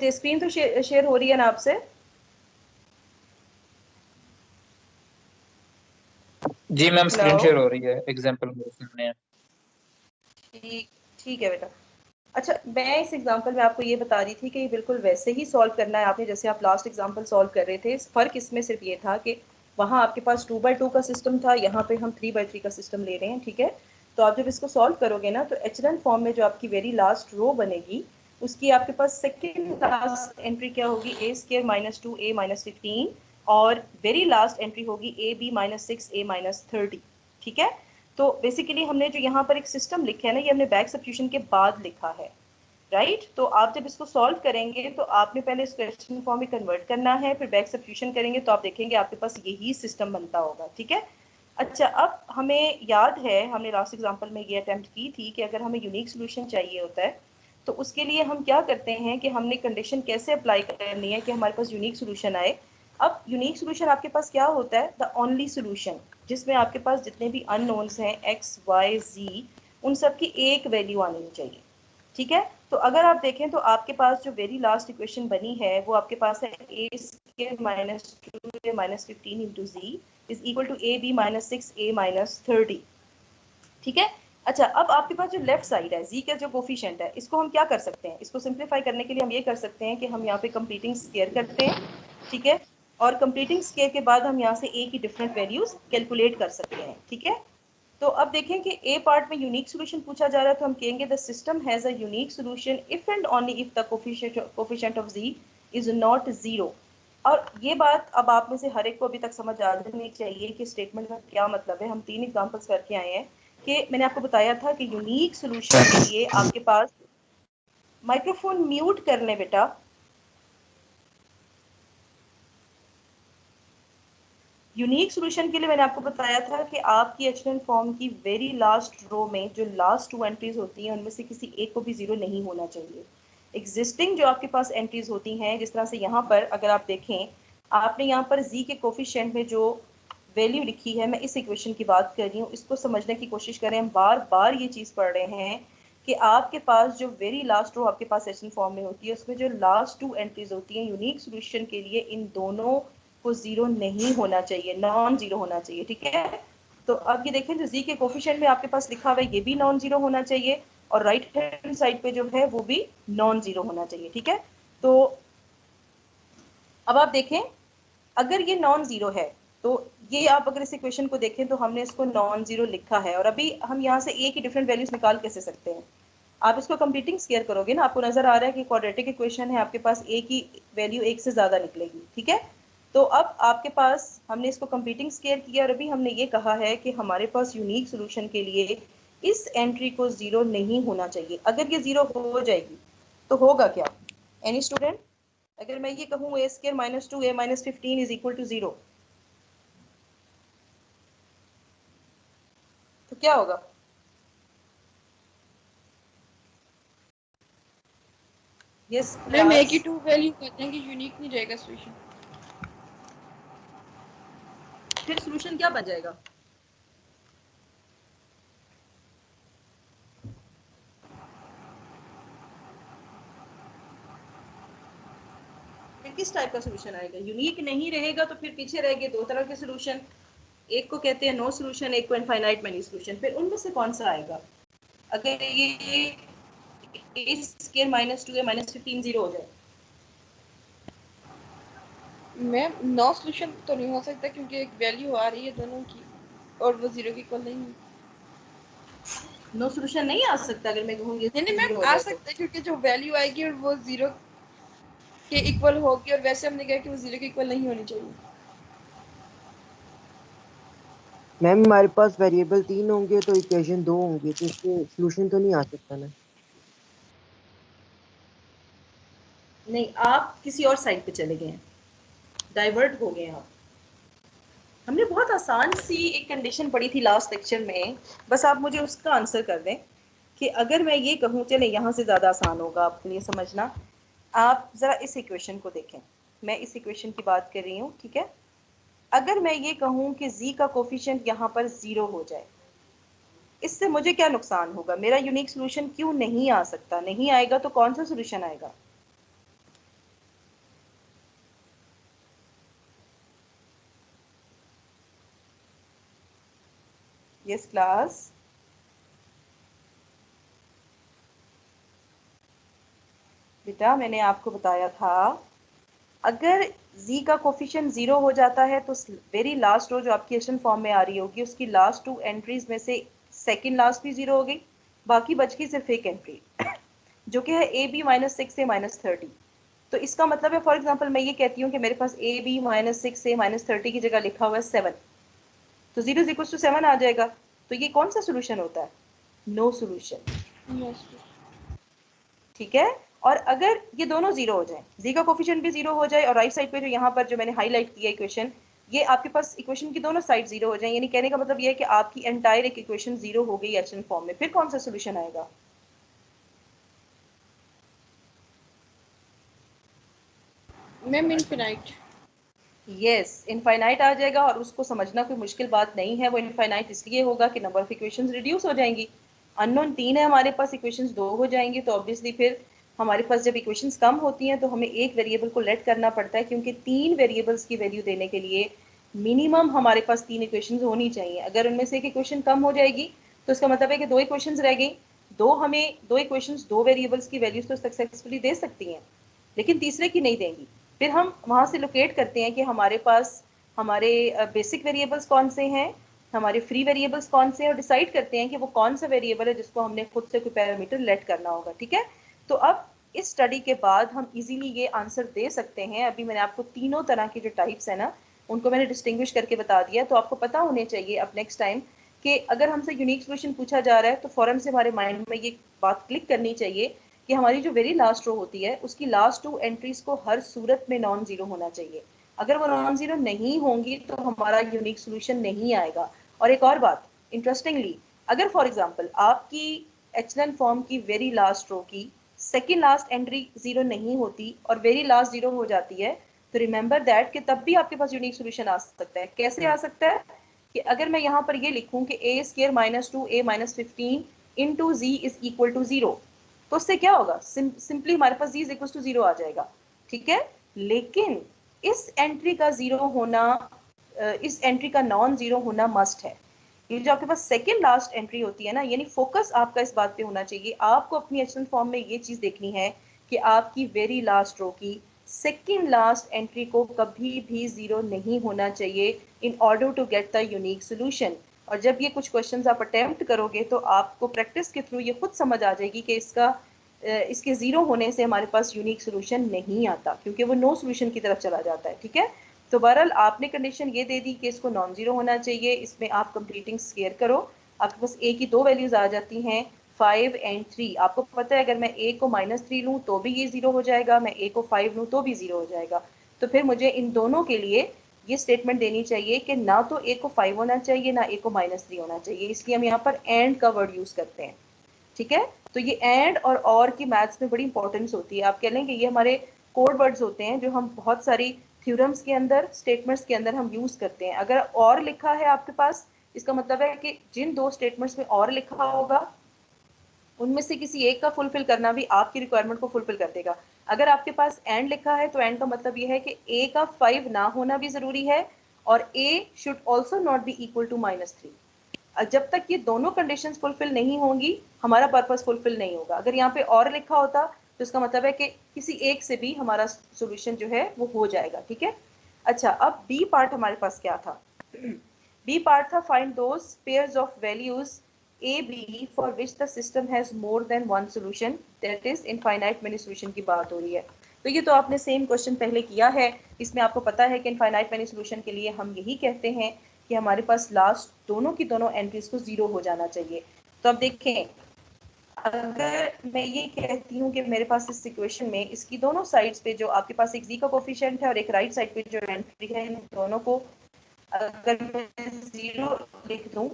Screen तो share हो रही है ना आपसे? जी मैम, स्क्रीन हेलो, शेयर हो रही है, एग्जाम्पल मेरे सामने है। ठीक ठीक है बेटा। अच्छा, मैं इस एग्जांपल में आपको ये बता रही थी कि ये बिल्कुल वैसे ही सॉल्व करना है आपने जैसे आप लास्ट एग्जांपल सॉल्व कर रहे थे। फ़र्क इसमें सिर्फ ये था कि वहाँ आपके पास 2x2 का सिस्टम था, यहाँ पे हम 3x3 का सिस्टम ले रहे हैं, ठीक है। तो आप जब इसको सॉल्व करोगे ना, तो एचलन फॉर्म में जो आपकी वेरी लास्ट रो बनेगी, उसकी आपके पास सेकेंड लास्ट एंट्री क्या होगी, a square minus 2 A minus 15, और वेरी लास्ट एंट्री होगी a B minus 6 a minus 30, ठीक है। तो बेसिकली हमने जो यहाँ पर एक सिस्टम लिखा है ना, ये हमने बैक सब्स्टिट्यूशन के बाद लिखा है, राइट। तो आप जब इसको सॉल्व करेंगे तो आपने पहले इस क्वेश्चन फॉर्म में कन्वर्ट करना है, फिर बैक सब्स्टिट्यूशन करेंगे तो आप देखेंगे आपके पास यही सिस्टम बनता होगा, ठीक है। अच्छा, अब हमें याद है हमने लास्ट एग्जांपल में ये अटेम्प्ट की थी कि अगर हमें यूनिक सोल्यूशन चाहिए होता है तो उसके लिए हम क्या करते हैं कि हमने कंडीशन कैसे अप्लाई करनी है कि हमारे पास यूनिक सोल्यूशन आए। अब यूनिक सोल्यूशन आपके पास क्या होता है, द ओनली सोल्यूशन जिसमें आपके पास जितने भी अननोन्स हैं एक्स वाई जी, उन सब की एक वैल्यू आनी चाहिए, ठीक है। तो अगर आप देखें तो आपके पास जो वेरी लास्ट इक्वेशन बनी है वो आपके पास है A square minus 2a minus 15 into G is equal to A B minus 6a minus 30, ठीक है। अच्छा, अब आपके पास जो लेफ्ट साइड है जी का जो कोफिशिएंट है, इसको हम क्या कर सकते हैं, इसको सिंप्लीफाई करने के लिए हम ये कर सकते हैं कि हम यहाँ पे कंप्लीटिंग स्क्वायर करते हैं, ठीक है। और कंप्लीटिंग स्क्वायर के बाद हम यहाँ से ए की डिफरेंट वैल्यूज कैलकुलेट कर सकते हैं, ठीक है। तो अब देखें कि ए पार्ट में यूनिक सोल्यूशन पूछा जा रहा है, तो हम कहेंगे the system has a unique solution if and only if the coefficient of z is not zero. और ये बात अब आप में से हर एक को अभी तक समझ आ जानी चाहिए कि स्टेटमेंट का क्या मतलब है। हम 3 एग्जांपल्स करके आए हैं कि मैंने आपको बताया था कि यूनिक सोल्यूशन के लिए आपके पास, माइक्रोफोन म्यूट कर लें बेटा, यूनिक सोल्यूशन के लिए मैंने आपको बताया था कि आपकी एचलन फॉर्म की वेरी लास्ट रो में जो लास्ट 2 एंट्रीज होती हैं उनमें से किसी एक को भी जीरो नहीं होना चाहिए। एग्जिस्टिंग जो आपके पास एंट्रीज होती हैं, जिस तरह से यहाँ पर अगर आप देखें, आपने यहाँ पर जी के कोफिशिएंट में जो वैल्यू लिखी है, मैं इस इक्वेशन की बात कर रही हूँ, इसको समझने की कोशिश करें। हम बार बार ये चीज़ पढ़ रहे हैं कि आपके पास जो वेरी लास्ट रो आपके पास एचलन फॉर्म में होती है, उसमें जो लास्ट 2 एंट्रीज होती हैं यूनिक सोल्यूशन के लिए, इन दोनों को जीरो नहीं होना चाहिए, नॉन जीरो होना चाहिए, ठीक है। तो अब ये देखें, जो जी के कोफिशिएंट में आपके पास लिखा हुआ है ये भी नॉन जीरो होना चाहिए, और राइट हैंड साइड पे जो है वो भी नॉन जीरो होना चाहिए, ठीक है। तो अब आप देखें, अगर ये नॉन जीरो है तो ये आप अगर इस इक्वेशन को देखें तो हमने इसको नॉन जीरो लिखा है, और अभी हम यहाँ से ए की डिफरेंट वैल्यूज निकाल कैसे सकते हैं। आप इसको कंप्लीटिंग स्क्वायर करोगे ना, आपको नजर आ रहा है कि क्वाड्रेटिक इक्वेशन है, आपके पास ए की वैल्यू एक से ज्यादा निकलेगी, ठीक है। तो अब आपके पास हमने इसको कंप्लीटिंग स्क्वायर किया, और अभी हमने ये कहा है कि हमारे पास यूनिक सोल्यूशन के लिए इस एंट्री को जीरो नहीं होना चाहिए। अगर ये जीरो हो जाएगी तो होगा क्या, एनी स्टूडेंट? अगर मैं ये कहूँ A square minus 2 A minus 15 is equal to zero, तो क्या होगा? यस मैम ए की क्लास, 2 वैल्यू कहते हैं कि यूनिक नहीं रहेगा सोल्यूशन। फिर सोल्यूशन क्या बन जाएगा? फिर किस टाइप का सोल्यूशन आएगा? यूनिक नहीं रहेगा तो फिर पीछे रह गए दो तरह के सोल्यूशन, एक को कहते हैं नो सोल्यूशन, एक को इनफाइनाइट मैनी सोल्यूशन। फिर उनमें से कौन सा आएगा अगर ये ए स्क्वायर माइनस 2 ए माइनस 15 जीरो हो जाए? मैम नो सोल्यूशन तो नहीं हो सकता क्योंकि एक वैल्यू आ रही है दोनों की और वो जीरो के इक्वल नहीं है। नो सोल्यूशन नहीं आ सकता अगर मैं कहूँ ये नहीं मैम जीरो हो आ जाए तो? सकता है क्योंकि जो वैल्यू आएगी और वो जीरो के इक्वल होगी, और वैसे हमने कहा कि वो जीरो के इक्वल नहीं होनी चाहिए। मैम हमारे पास वेरिएबल 3 होंगे तो इक्वेशन 2 होंगी, तो इसके सॉल्यूशन तो नहीं आ सकता ना। नहीं, आप किसी और साइड पे चले गए हैं, डाइवर्ट हो गए हैं आप। हमने बहुत आसान सी एक कंडीशन पढ़ी थी लास्ट लेक्चर में, बस आप मुझे उसका आंसर कर दें कि अगर मैं ये कहूँ, चले यहाँ से ज़्यादा आसान होगा आपके लिए समझना। आप ज़रा इस इक्वेशन को देखें, मैं इस इक्वेशन की बात कर रही हूँ, ठीक है। अगर मैं ये कहूँ कि z का कोफिशिएंट यहाँ पर ज़ीरो हो जाए, इससे मुझे क्या नुकसान होगा? मेरा यूनिक सोल्यूशन क्यों नहीं आ सकता? नहीं आएगा तो कौन सा सोल्यूशन आएगा? Yes class. बेटा मैंने आपको बताया था अगर z का कोफिशिएंट 0 हो जाता है तो वेरी लास्ट रो जो आपकी एशन फॉर्म में आ रही होगी उसकी लास्ट 2 एंट्रीज में से सेकंड लास्ट भी 0 हो गई, बाकी बच गई सिर्फ एक एंट्री जो कि है ए बी -6 से -30। तो इसका मतलब है फॉर एग्जांपल मैं ये कहती हूँ कि मेरे पास ए बी -6 से -30 की जगह लिखा हुआ है 7, तो 0 = 7 आ जाएगा। तो ये कौन सा सोल्यूशन होता है? No solution. ठीक है। और अगर ये दोनों 0 हो जाए, z का कोफिशिएंट भी 0 हो जाए और राइट साइड पे जो यहाँ पर जो मैंने हाईलाइट किया इक्वेशन, ये आपके पास इक्वेशन की दोनों साइड 0 हो जाए, यानी कहने का मतलब ये है कि आपकी एंटायर एक इक्वेशन 0 हो गई एचएन फॉर्म में, फिर कौन सा सोल्यूशन आएगा? Ma'am infinite. यस, इनफाइनाइट आ जाएगा और उसको समझना कोई मुश्किल बात नहीं है। वो इनफाइनाइट इसलिए होगा कि नंबर ऑफ इक्वेशंस रिड्यूस हो जाएंगी। अननोन 3 है हमारे पास, इक्वेशंस 2 हो जाएंगी, तो ऑब्वियसली फिर हमारे पास जब इक्वेशंस कम होती हैं तो हमें एक वेरिएबल को लेट करना पड़ता है, क्योंकि 3 वेरिएबल्स की वैल्यू देने के लिए मिनिमम हमारे पास 3 इक्वेशंस होनी चाहिए। अगर उनमें से एक इक्वेशन कम हो जाएगी तो इसका मतलब है कि 2 इक्वेशंस रह गई। हमें 2 इक्वेशंस 2 वेरिएबल्स की वैल्यूज तो सक्सेसफुली दे सकती हैं, लेकिन तीसरे की नहीं देंगी। फिर हम वहाँ से लोकेट करते हैं कि हमारे पास हमारे बेसिक वेरिएबल्स कौन से हैं, हमारे फ्री वेरिएबल्स कौन से हैं, और डिसाइड करते हैं कि वो कौन सा वेरिएबल है जिसको हमने खुद से कोई पैरामीटर लेट करना होगा। ठीक है। तो अब इस स्टडी के बाद हम इजीली ये आंसर दे सकते हैं। अभी मैंने आपको तीनों तरह के जो टाइप्स है ना उनको मैंने डिस्टिंग्विश करके बता दिया, तो आपको पता होने चाहिए अब नेक्स्ट टाइम कि अगर हमसे यूनिक सोल्यूशन पूछा जा रहा है तो फौरन से हमारे माइंड में ये बात क्लिक करनी चाहिए कि हमारी जो वेरी लास्ट रो होती है उसकी लास्ट 2 एंट्रीज को हर सूरत में नॉन जीरो होना चाहिए। अगर वो नॉन जीरो नहीं होंगी तो हमारा यूनिक सोल्यूशन नहीं आएगा। और एक और बात इंटरेस्टिंगली, अगर फॉर एग्जांपल आपकी एचलन फॉर्म की वेरी लास्ट रो की सेकेंड लास्ट एंट्री 0 नहीं होती और वेरी लास्ट 0 हो जाती है, तो रिमेंबर दैट कि तब भी आपके पास यूनिक सोल्यूशन आ सकता है। कैसे आ सकता है? कि अगर मैं यहाँ पर ये लिखूं कि a² - 2a - 15 into z is equal to 0, तो उससे क्या होगा? सिंपली हमारे पास z इज 0 आ जाएगा। ठीक है। लेकिन इस एंट्री का 0 होना, इस एंट्री का नॉन जीरो होना मस्ट है। ये जो आपके पास सेकेंड लास्ट एंट्री होती है ना, यानी फोकस आपका इस बात पे होना चाहिए, आपको अपनी एचएल फॉर्म में ये चीज देखनी है कि आपकी वेरी लास्ट रो की सेकेंड लास्ट एंट्री को कभी भी 0 नहीं होना चाहिए in order to get the unique solution. और जब ये कुछ क्वेश्चंस आप अटेम्प्ट करोगे तो आपको प्रैक्टिस के थ्रू ये खुद समझ आ जाएगी कि इसके 0 होने से हमारे पास यूनिक सोल्यूशन नहीं आता, क्योंकि वो नो सोल्यूशन की तरफ चला जाता है। ठीक है। तो बहरहाल आपने कंडीशन ये दे दी कि इसको नॉन जीरो होना चाहिए। इसमें आप कंप्लीटिंग स्केयर करो, आपके पास a की 2 वैल्यूज आ जाती हैं 5 एंड 3। आपको पता है अगर मैं a को -3 लूँ तो भी ये 0 हो जाएगा, मैं a को 5 लूँ तो भी 0 हो जाएगा। तो फिर मुझे इन दोनों के लिए ये स्टेटमेंट देनी चाहिए कि ना तो a को 5 होना चाहिए ना a को -3 होना चाहिए, इसलिए हम यहाँ पर एंड का वर्ड यूज करते हैं। ठीक है। तो ये एंड और की मैथ्स में बड़ी इंपॉर्टेंस होती है। आप कह लें कि ये हमारे कोड वर्ड्स होते हैं जो हम बहुत सारी थ्योरम्स के अंदर, स्टेटमेंट्स के अंदर हम यूज करते हैं। अगर और लिखा है आपके पास, इसका मतलब है कि जिन 2 स्टेटमेंट्स में और लिखा होगा उनमें से किसी एक का फुलफिल करना भी आपकी रिक्वायरमेंट को फुलफिल कर देगा। अगर आपके पास एंड लिखा है तो एंड का मतलब ये है कि a का 5 ना होना भी जरूरी है और a should also not be equal to -3। जब तक ये दोनों कंडीशंस फुलफिल नहीं होंगी हमारा पर्पस फुलफिल नहीं होगा। अगर यहाँ पे और लिखा होता तो इसका मतलब है कि किसी एक से भी हमारा सॉल्यूशन जो है वो हो जाएगा। ठीक है। अच्छा, अब बी पार्ट हमारे पास क्या था? बी पार्ट था find those pairs of values a b for which the system has more than one solution, that is infinite many solution की बात हो रही है। तो ये तो आपने सेम क्वेश्चन पहले किया है। इसमें आपको पता है कि इनफाइनाइट मेनी सॉल्यूशन के लिए हम यही कहते हैं कि हमारे पास लास्ट दोनों की दोनों एंट्रीज को 0 हो जाना चाहिए। तो अब देखें, अगर मैं ये कहती हूँ कि मेरे पास इस सिचुएशन में इसकी दोनों साइड्स पे जो आपके पास एक z का कोफिशिएंट है और एक राइट साइड पे जो एंट्री है, इन दोनों को अगर मैं 0 लिख दूं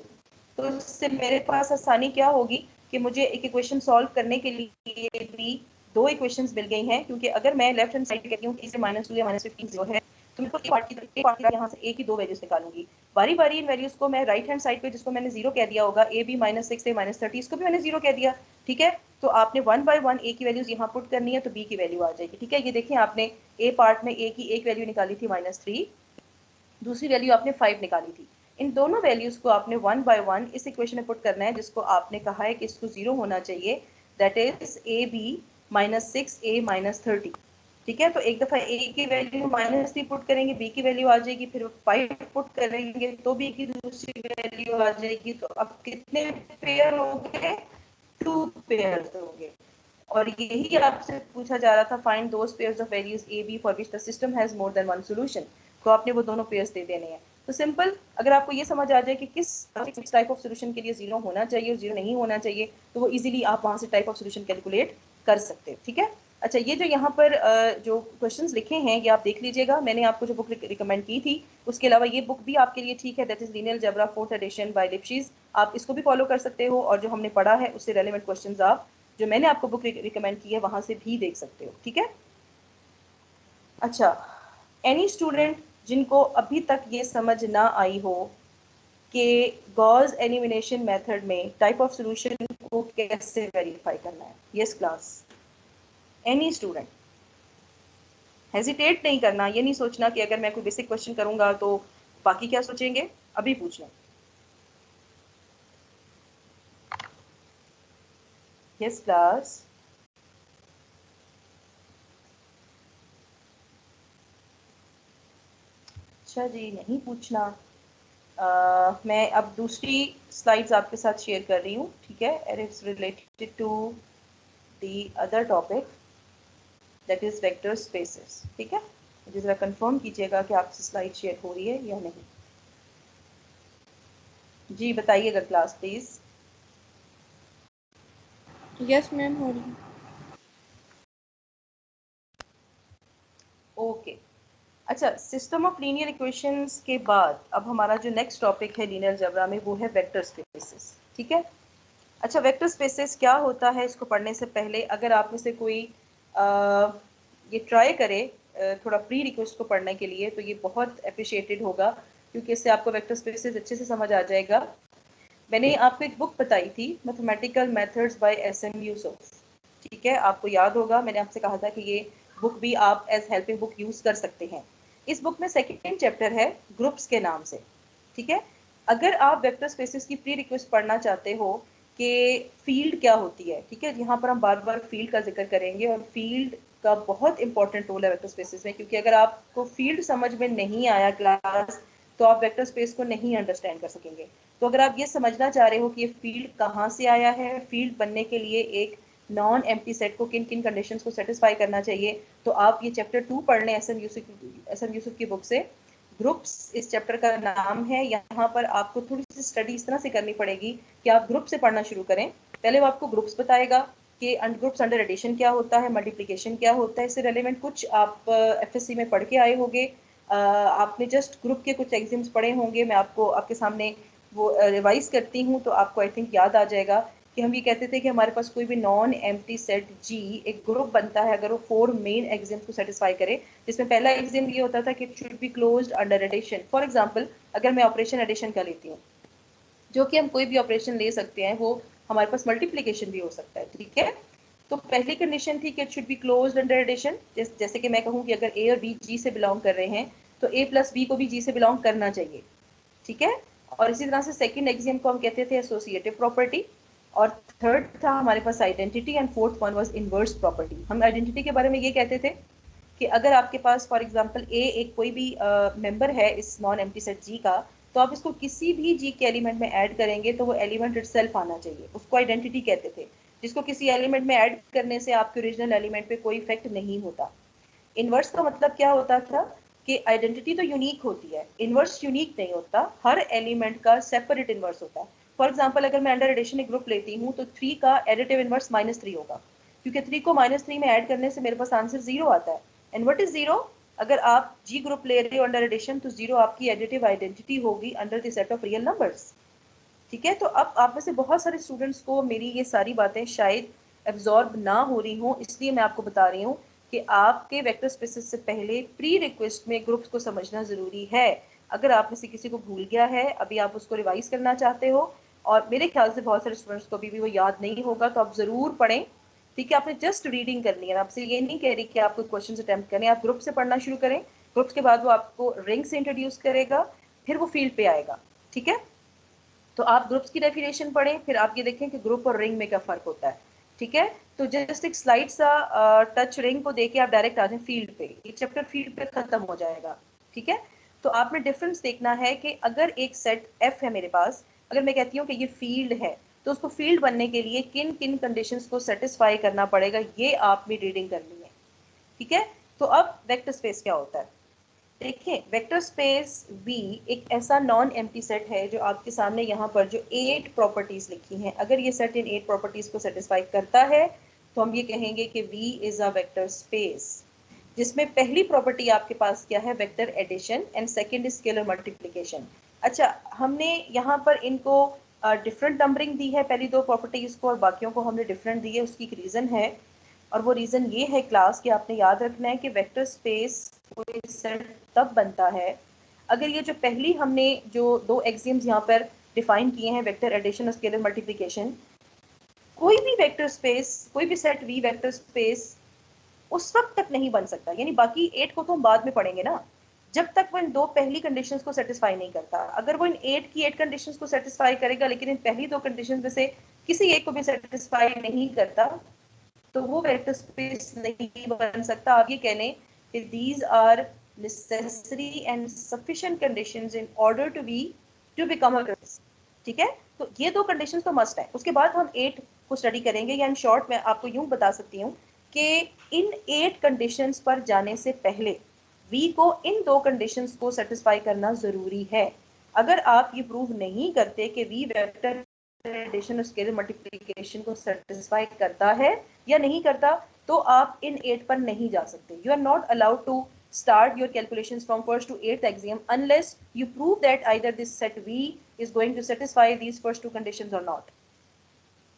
तो इससे मेरे पास आसानी क्या होगी कि मुझे एक इक्वेशन सॉल्व करने के लिए भी 2 इक्वेशंस मिल गई हैं। क्योंकि अगर मैं लेफ्ट हैंड साइड कहती हूँ कि -2 या -15 0 है तो मैं एक पार्ट की यहाँ से a की 2 वैल्यूज निकालूंगी। बारी बारी इन वैल्यूज को मैं राइट हैंड साइड पे जिसको मैंने 0 कह दिया होगा, a b -6 से -30, इसको भी मैंने 0 कह दिया। ठीक है। तो आपने 1 बाय 1 a की वैल्यूज यहाँ पुट करनी है तो b की वैल्यू आ जाएगी। ठीक है। ये देखिए, आपने a पार्ट में a की एक वैल्यू निकाली थी -3, दूसरी वैल्यू आपने 5 निकाली थी। इन दोनों वैल्यूज को आपने वन बाय वन इस इक्वेशन में पुट करना है, जिसको आपने कहा है कि इसको 0 होना चाहिए, that is A B -6a-30। ठीक है, तो एक दफा a की वैल्यू -3 पुट करेंगे, b की वैल्यू आ जाएगी, फिर 5 पुट करेंगे तो b की दूसरी वैल्यू आ जाएगी। तो अब कितने पेयर हो गए? 2 पेयर्स हो गए। और यही आपसे पूछा जा रहा था, find those pairs of values a b for which the system has more than one solution. तो आपने वो दोनों पेयर्स दे देने हैं। तो सिंपल, अगर आपको ये समझ आ जाए कि किस टाइप ऑफ सॉल्यूशन के लिए 0 होना चाहिए और 0 नहीं होना चाहिए, तो वो इजीली आप वहां से टाइप ऑफ सॉल्यूशन कैलकुलेट कर सकते हैं। ठीक है, अच्छा, ये जो यहाँ पर जो क्वेश्चंस लिखे हैं ये आप देख लीजिएगा। मैंने आपको जो बुक रिकमेंड की थी, उसके अलावा ये बुक भी आपके लिए ठीक है, that is linear algebra 4th edition by Lipschutz. आप इसको भी फॉलो कर सकते हो, और जो हमने पढ़ा है उससे रेलेवेंट क्वेश्चंस आप जो मैंने आपको बुक रिकमेंड की है वहां से भी देख सकते हो। ठीक है, अच्छा, एनी स्टूडेंट जिनको अभी तक ये समझ ना आई हो कि गॉस एलिमिनेशन मेथड में टाइप ऑफ सॉल्यूशन को कैसे वेरीफाई करना है, yes class, any student, hesitate नहीं करना, ये नहीं सोचना कि अगर मैं कोई बेसिक क्वेश्चन करूंगा तो बाकी क्या सोचेंगे, अभी पूछना। यस क्लास, अच्छा जी, नहीं पूछना। मैं अब दूसरी स्लाइड्स आपके साथ शेयर कर रही हूँ। ठीक है, and it's related to the other topic that is vector spaces. ठीक है, मुझे ज़रा कंफर्म कीजिएगा कि आपसे स्लाइड शेयर हो रही है या नहीं। जी बताइएगा क्लास प्लीज़। यस मैम, हो रही है। ओके, अच्छा, सिस्टम ऑफ लीनियर इक्वेशंस के बाद अब हमारा जो नेक्स्ट टॉपिक है लीनियर अलजेब्रा में, वो है वेक्टर स्पेसेस। ठीक है, अच्छा, वेक्टर स्पेसेस क्या होता है, इसको पढ़ने से पहले अगर आप में से कोई ये ट्राई करे थोड़ा प्री रिक्वेस्ट को पढ़ने के लिए, तो ये बहुत अप्रिशिएटेड होगा, क्योंकि इससे आपको वेक्टर स्पेसेस अच्छे से समझ आ जाएगा। मैंने आपको एक बुक बताई थी, mathematical methods by SM Yusuf. ठीक है, आपको याद होगा मैंने आपसे कहा था कि ये बुक भी आप एज हेल्पिंग बुक यूज कर सकते हैं। इस बुक में सेकेंड चैप्टर है ग्रुप्स के नाम से। ठीक है, अगर आप वेक्टर स्पेसेस की प्री रिक्वेस्ट पढ़ना चाहते हो कि फील्ड क्या होती है, ठीक है, यहाँ पर हम बार बार फील्ड का जिक्र करेंगे, और फील्ड का बहुत इंपॉर्टेंट रोल है वेक्टर स्पेसेस में, क्योंकि अगर आपको फील्ड समझ में नहीं आया क्लास, तो आप वेक्टर स्पेस को नहीं अंडरस्टैंड कर सकेंगे। तो अगर आप ये समझना चाह रहे हो कि ये फील्ड कहाँ से आया है, फील्ड बनने के लिए एक नॉन एम्प्टी सेट को किन किन कंडीशंस को सेटिस्फाई करना चाहिए, तो आप ये चैप्टर 2 पढ़ लें एसएम यूसुफ की बुक से। ग्रुप्स इस चैप्टर का नाम है। यहाँ पर आपको थोड़ी सी स्टडी इस तरह से करनी पड़ेगी कि आप ग्रुप से पढ़ना शुरू करें। पहले वो आपको ग्रुप्स बताएगा कि ग्रुप्स अंडर एडिशन क्या होता है, मल्टीप्लिकेशन क्या होता है, इससे रेलेवेंट कुछ आप एफएससी में पढ़ के आए होंगे। आपने जस्ट ग्रुप के कुछ एग्जाम्स पढ़े होंगे, मैं आपको आपके सामने वो रिवाइज करती हूँ, तो आपको आई थिंक याद आ जाएगा कि हम ये कहते थे कि हमारे पास कोई भी नॉन एम्प्टी सेट जी एक ग्रुप बनता है अगर वो 4 मेन एग्जाम्स को सेटिस्फाई करे, जिसमें पहला एग्जाम ये होता था कि it should be closed under addition. For example, अगर मैं ऑपरेशन एडिशन का लेती हूँ, जो कि हम कोई भी ऑपरेशन ले सकते हैं, वो हमारे पास मल्टीप्लिकेशन भी हो सकता है। ठीक है, तो पहली कंडीशन थी कि it should be closed under addition. जैसे कि मैं कहूँ कि अगर ए और बी जी से बिलोंग कर रहे हैं, तो ए प्लस बी को भी जी से बिलोंग करना चाहिए। ठीक है, और इसी तरह से सेकंड एक्सियम को हम कहते थे एसोसिएटिव प्रॉपर्टी, और थर्ड था हमारे पास identity, and fourth one was inverse property. हम आइडेंटिटी के बारे में ये कहते थे कि अगर आपके पास फॉर एग्जांपल ए एक कोई भी मेंबर है इस नॉन एम्प्टी सेट जी का, तो आप इसको किसी भी जी के एलिमेंट में ऐड करेंगे तो वो एलिमेंट इटसेल्फ आना चाहिए, उसको आइडेंटिटी कहते थे, जिसको किसी एलिमेंट में ऐड करने से आपके ओरिजिनल एलिमेंट पे कोई इफेक्ट नहीं होता। इनवर्स का मतलब क्या होता था कि आइडेंटिटी तो यूनिक होती है, इनवर्स यूनिक नहीं होता, हर एलिमेंट का सेपरेट इनवर्स होता है। फॉर एग्जांपल, अगर मैं अंडर एडिशन एक ग्रुप लेती हूँ, तो 3 का एडिटिव इनवर्स -3 होगा, क्योंकि 3 को -3 में ऐड करने से मेरे पास आंसर 0 आता है। And what is 0? अगर आप जी ग्रुप ले रहे हो अंडर एडिशन, तो 0 आपकी एडिटिव आइडेंटिटी होगी under the set of real numbers. ठीक है, तो अब आप में से बहुत सारे स्टूडेंट्स को मेरी ये सारी बातें शायद एब्जॉर्ब ना हो रही हूँ, इसलिए मैं आपको बता रही हूँ कि आपके वेक्टर स्पेसेस से पहले प्री रिक्वेस्ट में ग्रुप्स को समझना जरूरी है। अगर आप में से किसी को भूल गया है, अभी आप उसको रिवाइज करना चाहते हो, और मेरे ख्याल से बहुत सारे स्टूडेंट्स को अभी भी वो याद नहीं होगा, तो आप जरूर पढ़ें। ठीक है, आपने जस्ट रीडिंग करनी है, आपसे ये नहीं कह रही कि आप कोई क्वेश्चन अटेम्प्ट करें, आप ग्रुप से पढ़ना शुरू करें। ग्रुप्स के बाद वो आपको रिंग से इंट्रोड्यूस करेगा, फिर वो फील्ड पे आएगा। ठीक है, तो आप ग्रुप्स की डेफिनेशन पढ़ें, फिर आप ये देखें कि ग्रुप और रिंग में क्या फर्क होता है। ठीक है, तो जस्ट एक स्लाइड सा टच रिंग को देके आप डायरेक्ट आ जाए फील्ड पे, ये चैप्टर फील्ड पे खत्म हो जाएगा। ठीक है, तो आपने डिफरेंस देखना है कि अगर एक सेट एफ है मेरे पास, अगर मैं कहती हूँ कि ये फील्ड है, तो उसको फील्ड बनने के लिए किन किन कंडीशंस को सेटिस्फाई करना पड़ेगा, ये आपने रीडिंग करनी है। ठीक है, तो अब वेक्टर स्पेस क्या होता है। देखिए, वेक्टर स्पेस V एक ऐसा नॉन एम्प्टी सेट है जो आपके सामने यहाँ पर जो 8 प्रॉपर्टीज लिखी हैं, अगर ये सेट इन 8 प्रॉपर्टीज को सेटिस्फाई करता है तो हम ये कहेंगे कि V is a vector space, जिसमें पहली प्रॉपर्टी आपके पास क्या है, vector addition, and second is scalar multiplication. अच्छा, हमने यहाँ पर इनको डिफरेंट नंबरिंग दी है, पहली दो प्रॉपर्टीज को, और बाकियों को हमने डिफरेंट दी है। उसकी एक रीजन है, और वो रीजन ये है क्लास कि आपने याद रखना है कि वेक्टर स्पेस कोई सेट तब बनता है अगर ये जो पहली हमने जो दो एक्सियम्स यहाँ पर डिफाइन किए हैं, वेक्टर एडिशन और स्केलर मल्टीप्लिकेशन, कोई भी वेक्टर स्पेस, कोई भी सेट V वेक्टर स्पेस उस वक्त तक नहीं बन सकता, यानी बाकी 8 को तो हम बाद में पढ़ेंगे ना, जब तक वो इन दो पहली कंडीशंस को सेटिस्फाई नहीं करता। अगर वो इन 8 की 8 कंडीशंस को सेटिस्फाई करेगा लेकिन इन पहली दो कंडीशंस में से किसी एक को भी सेटिस्फाई नहीं करता, तो वो वेक्टर स्पेस नहीं बन सकता। आप ये कह लें कि these are necessary and sufficient conditions in order to become a vector space. ठीक है, तो ये दो कंडीशंस तो मस्ट है। उसके बाद हम 8 को स्टडी करेंगे, या इन शॉर्ट मैं आपको यूं बता सकती हूँ कि इन 8 कंडीशंस पर जाने से पहले V को इन दो कंडीशंस को सेटिस्फाई करना जरूरी है। अगर आप ये प्रूव नहीं करते कि V वेक्टर एडिशन और स्केलर मल्टीप्लिकेशन को सेटिस्फाई करता है या नहीं करता, तो आप इन 8 पर नहीं जा सकते। You are not allowed to start your calculations from first to eighth axiom unless you prove that either this set V is going to satisfy these first two conditions or not.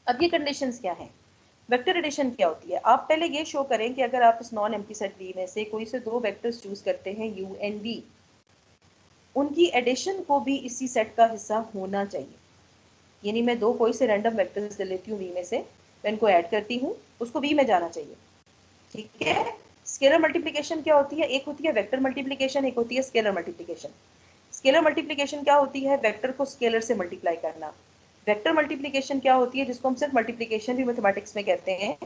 अब ये conditions क्या हैं? Vector addition क्या होती है? आप पहले ये शो करें कि अगर आप इस नॉन एम्प्टी सेट V में से कोई से दो वेक्टर्स चूज करते हैं U and V, उनकी एडिशन को भी इसी सेट का हिस्सा होना चाहिए। यानी मैं दो कोई से रैंडम वेक्टर्स ले लेती हूँ V में से, मैं इनको ऐड करती हूँ, उसको V में जाना चाहिए। ठीक है, स्केलर मल्टीप्लिकेशन क्या होती है? एक होती है वेक्टर मल्टीप्लिकेशन, एक होती है स्केलर मल्टीप्लिकेशन। स्केलर मल्टीप्लिकेशन क्या होती है? वेक्टर को स्केलर से मल्टीप्लाई करना। वेक्टर मल्टीप्लिकेशन क्या होती है? जिसको हम सिर्फ मल्टीप्लिकेशन भी मैथमेटिक्स में कहते हैं।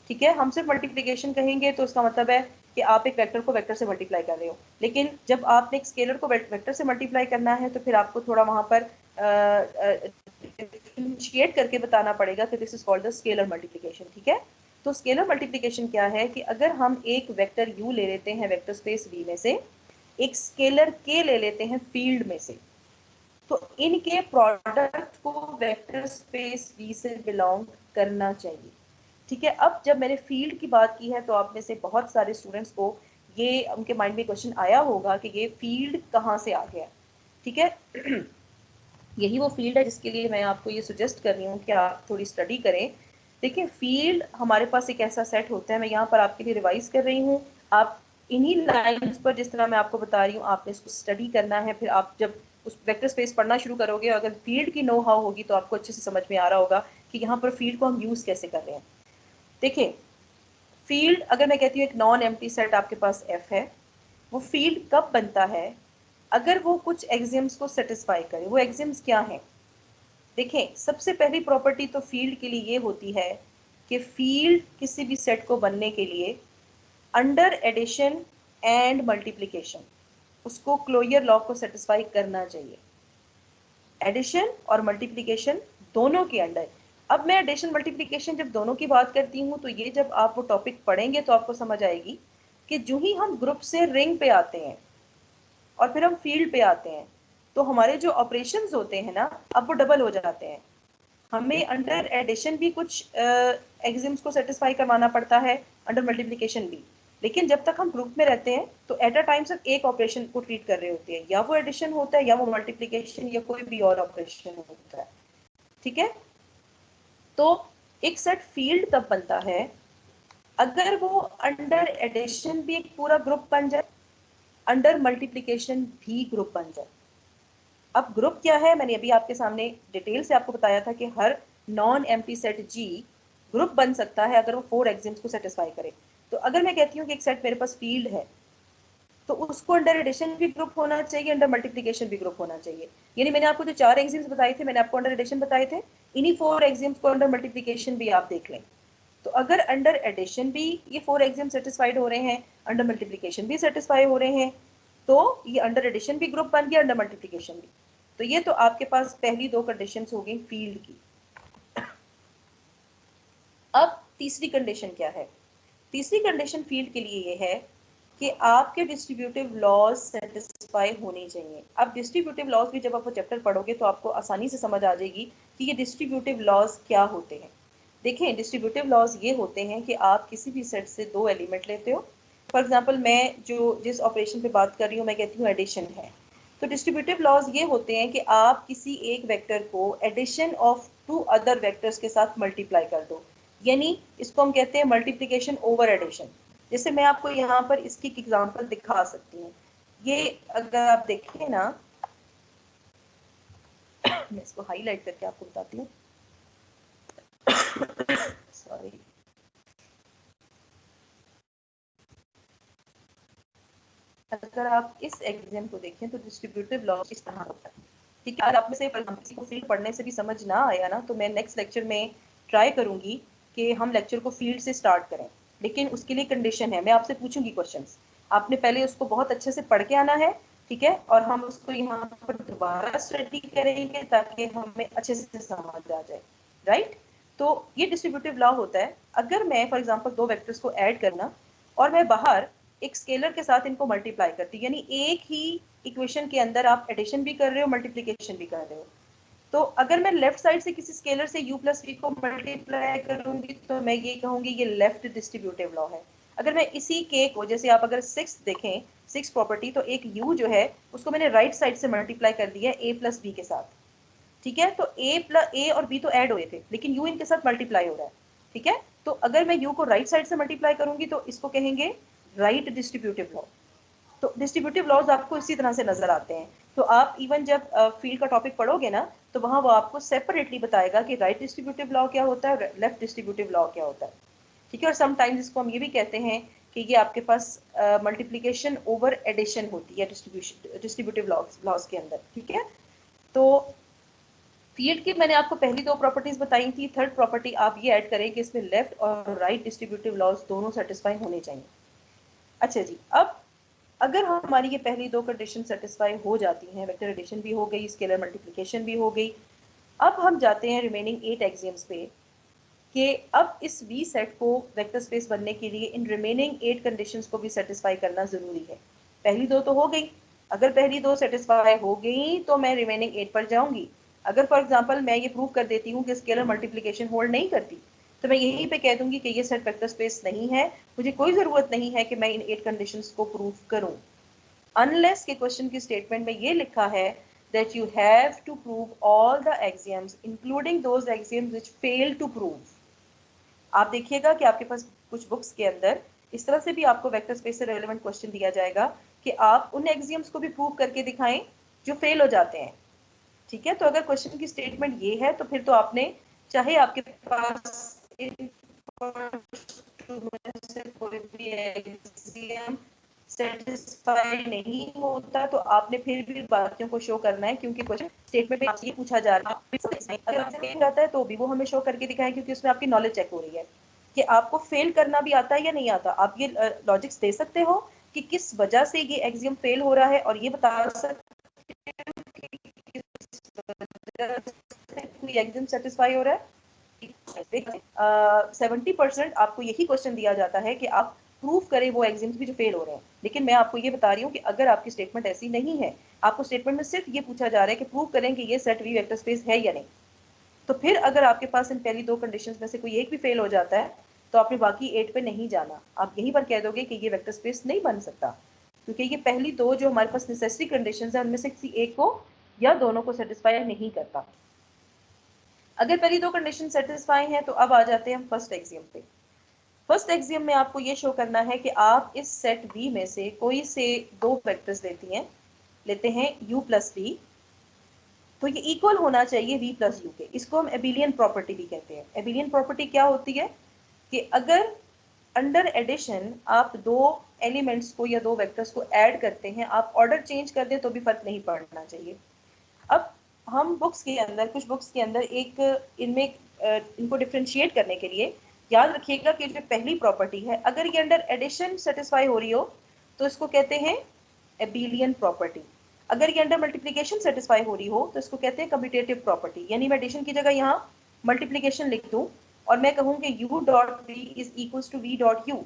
ठीक है, हम सिर्फ मल्टीप्लिकेशन कहेंगे तो उसका मतलब है कि आप एक वेक्टर को वेक्टर से मल्टीप्लाई कर रहे हो, लेकिन जब आपने एक स्केलर को वेक्टर से मल्टीप्लाई करना है तो फिर आपको थोड़ा वहां पर डिफरेंशिएट करके बताना पड़ेगा कि this is called the scalar multiplication. ठीक है, तो स्केलर मल्टीप्लिकेशन क्या है कि अगर हम एक वेक्टर U ले लेते हैं वेक्टर स्पेस V में से, एक स्केलर K ले लेते हैं फील्ड में से, तो इनके प्रोडक्ट को वेक्टर स्पेस V से बिलोंग करना चाहिए। ठीक है, अब जब मैंने फील्ड की बात की है तो आप में से बहुत सारे स्टूडेंट्स को ये उनके माइंड में क्वेश्चन आया होगा कि ये फील्ड कहाँ से आ गया। ठीक है, यही वो फील्ड है जिसके लिए मैं आपको ये सजेस्ट कर रही हूँ कि आप थोड़ी स्टडी करें। देखिए, फील्ड हमारे पास एक ऐसा सेट होता है, मैं यहाँ पर आपके लिए रिवाइज कर रही हूँ, आप इन्हीं लाइंस पर जिस तरह मैं आपको बता रही हूँ आपने इसको स्टडी करना है। फिर आप जब उस वेक्टर स्पेस पढ़ना शुरू करोगे, अगर फील्ड की नो हाउ होगी तो आपको अच्छे से समझ में आ रहा होगा कि यहाँ पर फील्ड को हम यूज कैसे कर रहे हैं। देखिए, फील्ड अगर मैं कहती हूँ एक नॉन एम्प्टी सेट आपके पास F है, वो फील्ड कब बनता है? अगर वो कुछ एक्सियम्स को सेटिस्फाई करे। वो एक्सियम्स क्या हैं? देखें, सबसे पहली प्रॉपर्टी तो फील्ड के लिए ये होती है कि फील्ड किसी भी सेट को बनने के लिए अंडर एडिशन एंड मल्टीप्लिकेशन उसको क्लोजर लॉ को सेटिस्फाई करना चाहिए। एडिशन और मल्टीप्लिकेशन दोनों के अंडर। अब मैं एडिशन मल्टीप्लिकेशन जब दोनों की बात करती हूँ तो ये जब आप वो टॉपिक पढ़ेंगे तो आपको समझ आएगी कि जो ही हम ग्रुप से रिंग पे आते हैं और फिर हम फील्ड पे आते हैं तो हमारे जो ऑपरेशंस होते हैं ना, अब वो डबल हो जाते हैं। हमें अंडर एडिशन भी कुछ एक्सिम्स को सेटिस्फाई करवाना पड़ता है, अंडर मल्टीप्लिकेशन भी, लेकिन जब तक हम ग्रुप में रहते हैं तो एट अ टाइम सिर्फ एक ऑपरेशन को ट्रीट कर रहे होते हैं, या वो एडिशन होता है या वो मल्टीप्लिकेशन या कोई भी और ऑपरेशन होता है। ठीक है, तो एक सेट फील्ड तब बनता है अगर वो अंडर एडिशन भी एक पूरा ग्रुप बन जाए, अंडर मल्टीप्लिकेशन भी ग्रुप बन जाए। अब ग्रुप क्या है? मैंने अभी आपके सामने डिटेल से आपको बताया था कि हर non empty set G group बन सकता है अगर वो 4 एक्सिम्स को सेटिस्फाई करे। तो अगर मैं कहती हूँ कि एक सेट मेरे पास फील्ड है, तो उसको अंडर एडिशन भी ग्रुप होना चाहिए, अंडर मल्टीप्लिकेशन भी ग्रुप होना चाहिए। यानी मैंने आपको जो 4 एक्सिम्स बताए थे, मैंने आपको अंडर एडिशन बताए थे, इन्हीं 4 एक्सिम्स को अंडर मल्टीप्लिकेशन भी आप देख लें। तो अगर अंडर एडिशन भी ये 4 एक्सिम्स सेटिस्फाइड हो रहे हैं, अंडर मल्टीप्लिकेशन भी सेटिस्फाई हो रहे हैं, तो ये अंडर एडिशन भी ग्रुप बन गया, अंडर मल्टीप्लिकेशन भी। तो ये तो आपके पास पहली 2 कंडीशंस हो गई फील्ड की। अब तीसरी कंडीशन क्या है? तीसरी कंडीशन फील्ड के लिए ये है कि आपके डिस्ट्रीब्यूटिव लॉज सेटिस्फाई होने चाहिए। अब डिस्ट्रीब्यूटिव लॉज भी जब आप वो चैप्टर पढ़ोगे तो आपको आसानी से समझ आ जाएगी कि ये डिस्ट्रीब्यूटिव लॉज क्या होते हैं। देखें, डिस्ट्रीब्यूटिव लॉज ये होते हैं कि आप किसी भी सेट से 2 एलिमेंट लेते हो। फॉर एग्जांपल मैं जिस ऑपरेशन पे बात कर रही हूँ, मैं कहती हूँ एडिशन है। तो डिस्ट्रीब्यूटिव लॉज ये होते हैं कि आप किसी एक वेक्टर को एडिशन ऑफ 2 अदर वेक्टर्स के साथ मल्टीप्लाई कर दो, यानी इसको हम कहते हैं मल्टीप्लिकेशन ओवर एडिशन। जैसे मैं आपको यहाँ पर इसकी एग्जांपल दिखा सकती हूँ। ये अगर आप देखें ना, मैं इसको हाईलाइट करके आपको बताती हूँ। सॉरी, अगर आप इस एग्जाम को देखें तो डिस्ट्रीब्यूटिव लॉज इस तरह होता है। ठीक है, अगर आप में से किसी को फील्ड पढ़ने से भी समझ ना आया ना, तो मैं नेक्स्ट लेक्चर में ट्राई करूंगी कि हम लेक्चर को फील्ड से स्टार्ट करें। लेकिन उसके लिए कंडीशन है, मैं आपसे पूछूंगी क्वेश्चंस, आपने पहले उसको बहुत अच्छे से पढ़ के आना है, ठीक है, और हम उसको यहाँ पर दोबारा स्टडी करेंगे ताकि हमें अच्छे से समझ आ जाए। राइट? तो ये डिस्ट्रीब्यूटिव लॉ होता है। अगर मैं फॉर एग्जाम्पल 2 वेक्टर्स को ऐड करना और मैं बाहर एक स्केलर के साथ इनको मल्टीप्लाई करती, यानी एक ही इक्वेशन के अंदर आप एडिशन भी कर रहे हो, मल्टीप्लिकेशन भी कर रहे हो। तो अगर मैं लेफ्ट साइड से किसी स्केलर से u प्लस वी को मल्टीप्लाई करूंगी तो मैं ये कहूंगी ये लेफ्ट डिस्ट्रीब्यूटिव लॉ है। अगर मैं इसी के को, जैसे आप अगर 6 देखें, 6 प्रॉपर्टी, तो एक u जो है उसको मैंने राइट साइड से मल्टीप्लाई कर दिया a प्लस बी के साथ। ठीक है, तो a और b तो ऐड हुए थे, लेकिन u इनके साथ मल्टीप्लाई हो रहा है। ठीक है, तो अगर मैं u को राइट साइड से मल्टीप्लाई करूंगी तो इसको कहेंगे राइट डिस्ट्रीब्यूटिव लॉ। तो डिस्ट्रीब्यूटिव लॉज आपको इसी तरह से नजर आते हैं। तो आप इवन जब फील्ड का टॉपिक पढ़ोगे ना, तो वहां वो आपको सेपरेटली बताएगा कि राइट डिस्ट्रीब्यूटिव लॉ क्या होता है, लेफ्ट डिस्ट्रीब्यूटिव लॉ क्या होता है। ठीक है, और समटाइम्स इसको हम ये भी कहते हैं कि ये आपके पास मल्टीप्लिकेशन ओवर एडिशन होती है डिस्ट्रीब्यूटिव लॉज के अंदर। ठीक है, तो फील्ड की मैंने आपको पहली 2 प्रॉपर्टीज बताई थी। थर्ड प्रॉपर्टी आप ये ऐड करें कि इसमें लेफ्ट और राइट डिस्ट्रीब्यूटिव लॉज दोनों सेटिस्फाई होने चाहिए। अच्छा जी, अब अगर हमारी ये पहली 2 कंडीशन सेटिस्फाई हो जाती हैं, वेक्टर एडिशन भी हो गई, स्केलर मल्टीप्लिकेशन भी हो गई, अब हम जाते हैं रिमेनिंग 8 एक्सियम्स पे कि अब इस वी सेट को वेक्टर स्पेस बनने के लिए इन रिमेनिंग 8 कंडीशंस को भी सेटिस्फाई करना जरूरी है। पहली 2 तो हो गई, अगर पहली 2 सेटिस्फाई हो गई तो मैं रिमेनिंग 8 पर जाऊंगी। अगर फॉर एग्जांपल मैं ये प्रूव कर देती हूँ कि स्केलर मल्टीप्लिकेशन होल्ड नहीं करती, तो मैं यहीं पे कह दूंगी कि ये सेट वेक्टर स्पेस नहीं है, मुझे कोई जरूरत नहीं है कि मैं इन 8 कंडीशंस को प्रूव करूं, अनलेस के क्वेश्चन की स्टेटमेंट में ये लिखा है that you have to prove all the axioms including those axioms which fail to prove। आप देखिएगा कि आपके पास कुछ बुक्स के अंदर इस तरह से भी आपको वेक्टर स्पेस से रेलेवेंट क्वेश्चन दिया जाएगा कि आप उन एक्सियम्स को भी प्रूव करके दिखाएं जो फेल हो जाते हैं। ठीक है, तो अगर क्वेश्चन की स्टेटमेंट ये है तो फिर तो आपने, चाहे आपके पास कोई भी एक्सियम सेटिस्फाई नहीं होता तो आपने फिर भी बाकियों को शो करना है, क्योंकि क्वेश्चन स्टेटमेंट में आपसे ये पूछा जा रहा है। अगर आपसे नहीं जाता है तो भी वो हमें शो करके दिखाएं, क्योंकि उसमें आपकी नॉलेज चेक हो रही है कि आपको फेल करना भी आता है या नहीं आता। आप ये लॉजिक्स दे सकते हो कि किस वजह से ये एग्जाम फेल हो रहा है, और ये बता सकते हो कि किस वजह से कोई एग्जाम सेटिस्फाई हो रहा है। 70% आपको यही क्वेश्चन दिया जाता है कि आप प्रूव करें वो एग्जाम्स भी जो फेल हो रहे हैं। लेकिन मैं आपको ये बता रही हूँ कि अगर आपकी स्टेटमेंट ऐसी नहीं है, आपको स्टेटमेंट में सिर्फ ये पूछा जा रहा है कि प्रूव करें कि ये सेट वी वेक्टर स्पेस है या नहीं, तो फिर अगर आपके पास इन पहली 2 कंडीशंस में से कोई एक भी फेल हो जाता है तो आपने बाकी 8 पे नहीं जाना, आप यहीं पर कह दोगे कि ये वेक्टर स्पेस नहीं बन सकता, क्योंकि ये पहली 2 जो हमारे पास नेसेसरी कंडीशंस है उनमें से किसी एक को या दोनों को सेटिस्फाई नहीं करता। अगर पहली 2 कंडीशन सेटिस्फाई हैं तो अब आ जाते हैं हम फर्स्ट एक्सियम पे। फर्स्ट एक्सियम में आपको ये शो करना है कि आप इस सेट V में से कोई से 2 वेक्टर्स लेते हैं u प्लस v, तो ये इक्वल होना चाहिए v प्लस u के। इसको हम एबिलियन प्रॉपर्टी भी कहते हैं। एबिलियन प्रॉपर्टी क्या होती है कि अगर अंडर एडिशन आप दो एलिमेंट्स को या दो वेक्टर्स को ऐड करते हैं, आप ऑर्डर चेंज कर दें तो भी फर्क नहीं पड़ना चाहिए। अब हम बुक्स के अंदर, कुछ बुक्स के अंदर एक इनमें इनको डिफ्रेंशिएट करने के लिए याद रखिएगा कि जो पहली प्रॉपर्टी है, अगर ये अंडर एडिशन सेटिस्फाई हो रही हो तो इसको कहते हैं एबेलियन प्रॉपर्टी। अगर ये अंडर मल्टीप्लिकेशन सेटिस्फाई हो रही हो तो इसको कहते हैं कम्यूटेटिव प्रॉपर्टी। यानी मैं एडिशन की जगह यहाँ मल्टीप्लिकेशन लिख दूं और मैं कहूँ कि u dot v is equals to v dot u,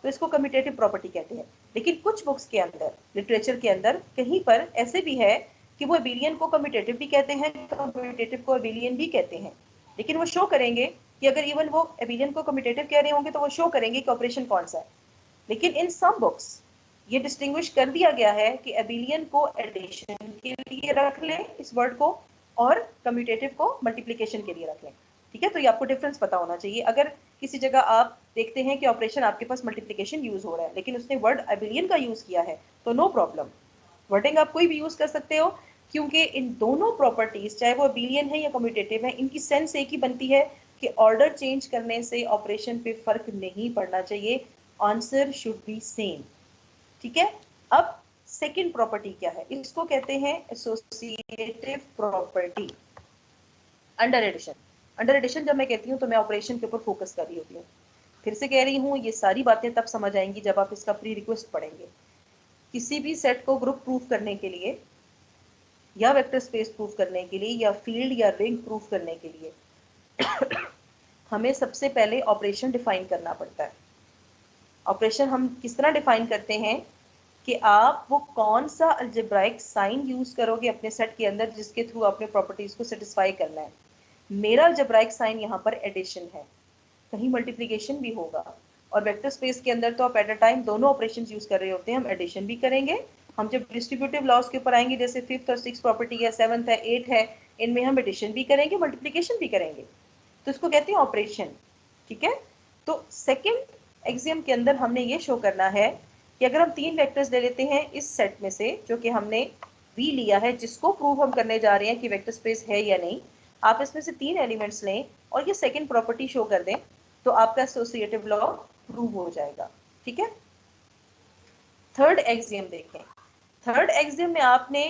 तो इसको कम्यूटेटिव प्रॉपर्टी कहते हैं। लेकिन कुछ बुक्स के अंदर, लिटरेचर के अंदर कहीं पर ऐसे भी है कि वो एबेलियन को कम्यूटेटिव भी कहते हैं, कम्यूटेटिव को एबेलियन भी कहते हैं, लेकिन वो शो करेंगे कि अगर इवन वो एबेलियन को कम्यूटेटिव कह रहे होंगे तो वो शो करेंगे कि ऑपरेशन कौन सा है। लेकिन इन सम बुक्स ये डिस्टिंग्विश कर दिया गया है कि एबेलियन को एडिशन के लिए रख लें इस वर्ड को, और कम्यूटेटिव को मल्टीप्लिकेशन के लिए रख लें। ठीक है, तो ये आपको डिफरेंस पता होना चाहिए। अगर किसी जगह आप देखते हैं कि ऑपरेशन आपके पास मल्टीप्लिकेशन यूज हो रहा है लेकिन उसने वर्ड एबेलियन का यूज किया है तो नो प्रॉब्लम, वर्डिंग आप कोई भी यूज कर सकते हो, क्योंकि इन दोनों प्रॉपर्टीज, चाहे वो एबेलियन है या कम्यूटेटिव है, इनकी सेंस एक ही बनती है कि ऑर्डर चेंज करने से ऑपरेशन पे फर्क नहीं पड़ना चाहिए, आंसर शुड बी सेम। ठीक है, अब सेकंड प्रॉपर्टी क्या है, इसको कहते हैं associative property. Under addition, under addition जब मैं कहती हूँ तो मैं ऑपरेशन के ऊपर फोकस कर रही होती हूँ। फिर से कह रही हूँ, ये सारी बातें तब समझ आएंगी जब आप इसका प्री रिक्वेस्ट पढ़ेंगे। किसी भी सेट को ग्रुप प्रूफ करने के लिए या वेक्टर स्पेस प्रूफ करने के लिए या फील्ड या रिंग प्रूफ करने के लिए हमें सबसे पहले ऑपरेशन डिफाइन करना पड़ता है। ऑपरेशन हम किस तरह डिफाइन करते हैं कि आप वो कौन सा अलजेब्राइक साइन यूज करोगे अपने सेट के अंदर जिसके थ्रू अपने प्रॉपर्टीज को सेटिस्फाई करना है। मेरा अलजेब्राइक साइन यहाँ पर एडिशन है, कहीं मल्टीप्लिकेशन भी होगा, और वेक्टर स्पेस के अंदर तो आप एट अ टाइम दोनों ऑपरेशन यूज कर रहे होते हैं। हम एडिशन भी करेंगे, हम जब डिस्ट्रीब्यूटिव लॉस के ऊपर आएंगे, जैसे 5th और 6th प्रॉपर्टी है, 7th है, 8th है, इनमें हम एडिशन भी करेंगे, मल्टीप्लिकेशन भी करेंगे, तो इसको कहते हैं ऑपरेशन। ठीक है, तो सेकेंड एक्सियम के अंदर हमने ये शो करना है कि अगर हम 3 वेक्टर्स ले लेते हैं इस सेट में से जो कि हमने V लिया है, जिसको प्रूव हम करने जा रहे हैं कि वेक्टर स्पेस है या नहीं, आप इसमें से 3 एलिमेंट्स लें और ये सेकेंड प्रॉपर्टी शो कर दें तो आपका एसोसिएटिव लॉ प्रूव हो जाएगा। ठीक है, थर्ड एक्सियम देखें। थर्ड एक्सियम में आपने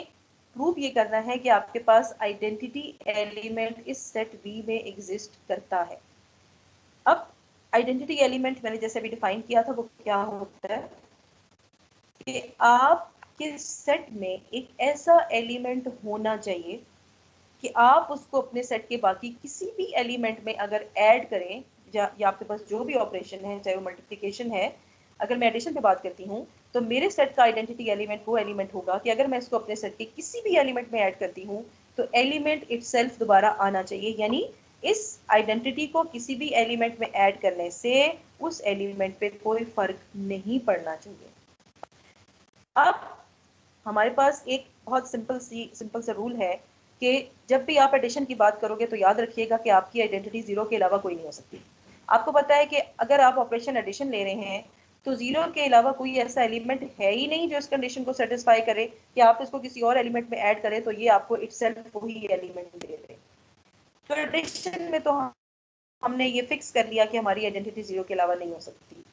प्रूव ये करना है कि आपके पास आइडेंटिटी एलिमेंट इस सेट V में एग्जिस्ट करता है। अब आइडेंटिटी एलिमेंट मैंने जैसे अभी डिफाइन किया था, वो क्या होता है कि आपके सेट में एक ऐसा एलिमेंट होना चाहिए कि आप उसको अपने सेट के बाकी किसी भी एलिमेंट में अगर ऐड करें, या आपके पास जो भी ऑपरेशन है, चाहे वो मल्टीप्लिकेशन है, अगर मैं एडिशन पे बात करती हूँ तो मेरे सेट का आइडेंटिटी एलिमेंट वो एलिमेंट होगा कि अगर मैं इसको अपने सेट के किसी भी एलिमेंट में ऐड करती हूँ तो एलिमेंट इटसेल्फ दोबारा आना चाहिए। यानी इस आइडेंटिटी को किसी भी एलिमेंट में ऐड करने से उस एलिमेंट पे कोई फर्क नहीं पड़ना चाहिए। अब हमारे पास एक बहुत सिंपल सा रूल है कि जब भी आप एडिशन की बात करोगे तो याद रखिएगा कि आपकी आइडेंटिटी 0 के अलावा कोई नहीं हो सकती। आपको पता है कि अगर आप ऑपरेशन एडिशन ले रहे हैं तो 0 के अलावा कोई ऐसा एलिमेंट है ही नहीं जो इस कंडीशन को सेटिस्फाई करे कि आप इसको किसी और एलिमेंट में ऐड करें तो ये आपको इटसेल्फ वही एलिमेंट दे दे। तो एडिशन में तो हमने ये फिक्स कर लिया कि हमारी आइडेंटिटी 0 के अलावा नहीं हो सकती,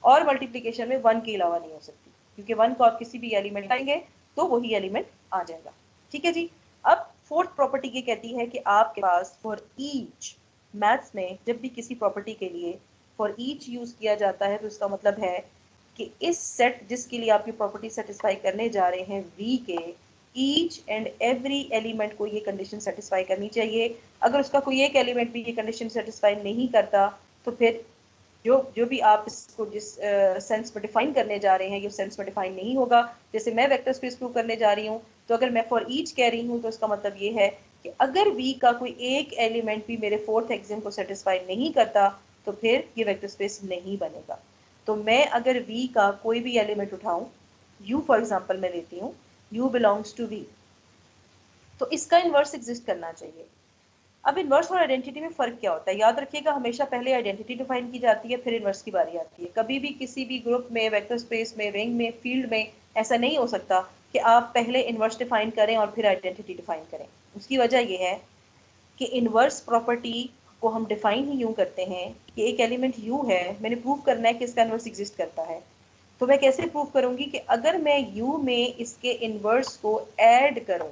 और मल्टीप्लिकेशन में 1 के अलावा नहीं हो सकती, क्योंकि 1 को आप किसी भी एलिमेंट लाएंगे तो वही एलिमेंट आ जाएगा। ठीक है जी, अब फोर्थ प्रॉपर्टी ये कहती है कि आपके पास फॉर ईच, मैथ्स में जब भी किसी प्रॉपर्टी के लिए फॉर ईच यूज किया जाता है तो इसका मतलब है कि इस सेट जिसके लिए आपकी प्रॉपर्टी सेटिस्फाई करने जा रहे हैं V के ईच एंड एवरी एलिमेंट को ये कंडीशन सेटिस्फाई करनी चाहिए। अगर उसका कोई एक एलिमेंट भी ये कंडीशन सेटिस्फाई नहीं करता तो फिर जो भी आप इसको जिस सेंस में डिफाइन करने जा रहे हैं ये सेंस में डिफाइन नहीं होगा। जैसे मैं वेक्टर स्पेस प्रूव करने जा रही हूँ तो अगर मैं फॉर ईच कह रही हूँ तो इसका मतलब ये है कि अगर V का कोई एक एलिमेंट भी मेरे फोर्थ एक्सियम को सेटिस्फाई नहीं करता तो फिर ये वेक्टर स्पेस नहीं बनेगा। तो मैं अगर V का कोई भी एलिमेंट उठाऊं, U फॉर एग्जाम्पल मैं लेती हूँ, U बिलोंग्स टू V, तो इसका इनवर्स एग्जिस्ट करना चाहिए। अब इनवर्स और आइडेंटिटी में फर्क क्या होता है, याद रखिएगा हमेशा पहले आइडेंटिटी डिफाइन की जाती है फिर इनवर्स की बारी आती है। कभी भी किसी भी ग्रुप में, वेक्टर स्पेस में, रिंग में, फील्ड में ऐसा नहीं हो सकता कि आप पहले इनवर्स डिफाइन करें और फिर आइडेंटिटी डिफाइन करें। उसकी वजह यह है कि इनवर्स प्रॉपर्टी को हम डिफाइन ही यूं करते हैं कि एक एलिमेंट u है, मैंने प्रूव करना है कि इसका इन्वर्स एग्जिस्ट करता है। तो मैं कैसे प्रूव करूंगी कि अगर मैं u में इसके इन्वर्स को ऐड करूं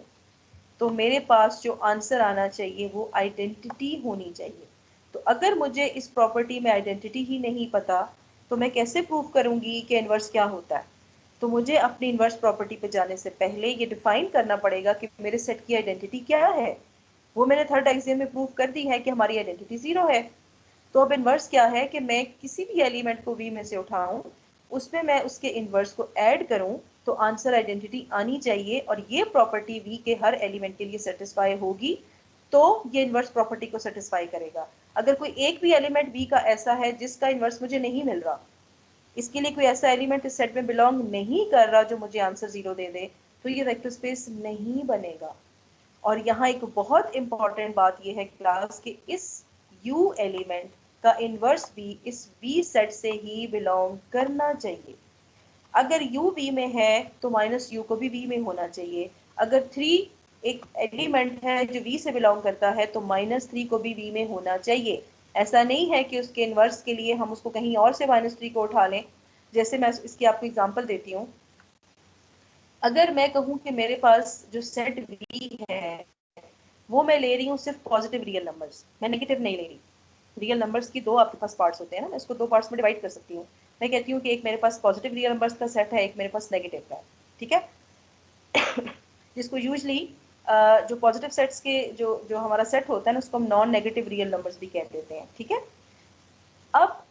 तो मेरे पास जो आंसर आना चाहिए वो आइडेंटिटी होनी चाहिए। तो अगर मुझे इस प्रॉपर्टी में आइडेंटिटी ही नहीं पता तो मैं कैसे प्रूव करूंगी कि इन्वर्स क्या होता है? तो मुझे अपनी इन्वर्स प्रॉपर्टी पे जाने से पहले ये डिफाइन करना पड़ेगा कि मेरे सेट की आइडेंटिटी क्या है। वो मैंने थर्ड एक्सियम में प्रूव कर दी है कि हमारी आइडेंटिटी 0 है। तो अब इन्वर्स क्या है कि मैं किसी भी एलिमेंट को v में से उठाऊं, उसमें मैं उसके इन्वर्स को ऐड करूं तो आंसर आइडेंटिटी आनी चाहिए, और ये प्रॉपर्टी v के हर एलिमेंट के लिए सेटिस्फाई होगी तो ये इन्वर्स प्रॉपर्टी को सेटिस्फाई करेगा। अगर कोई एक भी एलिमेंट v का ऐसा है जिसका इन्वर्स मुझे नहीं मिल रहा, इसके लिए कोई ऐसा एलिमेंट इस सेट में बिलोंग नहीं कर रहा जो मुझे आंसर 0 दे दे, तो ये वेक्टर स्पेस नहीं बनेगा। और यहाँ एक बहुत इंपॉर्टेंट बात यह है क्लास कि इस u एलिमेंट का इन्वर्स भी इस v सेट से ही बिलोंग करना चाहिए। अगर u v में है तो माइनस u को भी v में होना चाहिए। अगर 3 एक एलिमेंट है जो v से बिलोंग करता है तो माइनस 3 को भी v में होना चाहिए। ऐसा नहीं है कि उसके इन्वर्स के लिए हम उसको कहीं और से माइनस 3 को उठा लें। जैसे मैं इसकी आपको एग्जांपल देती हूँ। अगर मैं कहूँ कि मेरे पास जो सेट v है वो मैं ले रही हूँ सिर्फ पॉजिटिव रियल नंबर्स, मैं नेगेटिव नहीं ले रही। रियल नंबर्स की दो आपके पास पार्ट्स होते हैं ना, मैं इसको दो पार्ट्स में डिवाइड कर सकती हूँ। मैं कहती हूँ कि एक मेरे पास पॉजिटिव रियल नंबर्स का सेट है, एक मेरे पास नेगेटिव का है, ठीक है। जिसको यूजली जो पॉजिटिव सेट्स के जो जो हमारा सेट होता है ना उसको हम नॉन नेगेटिव रियल नंबर्स भी कह देते हैं, ठीक है। अब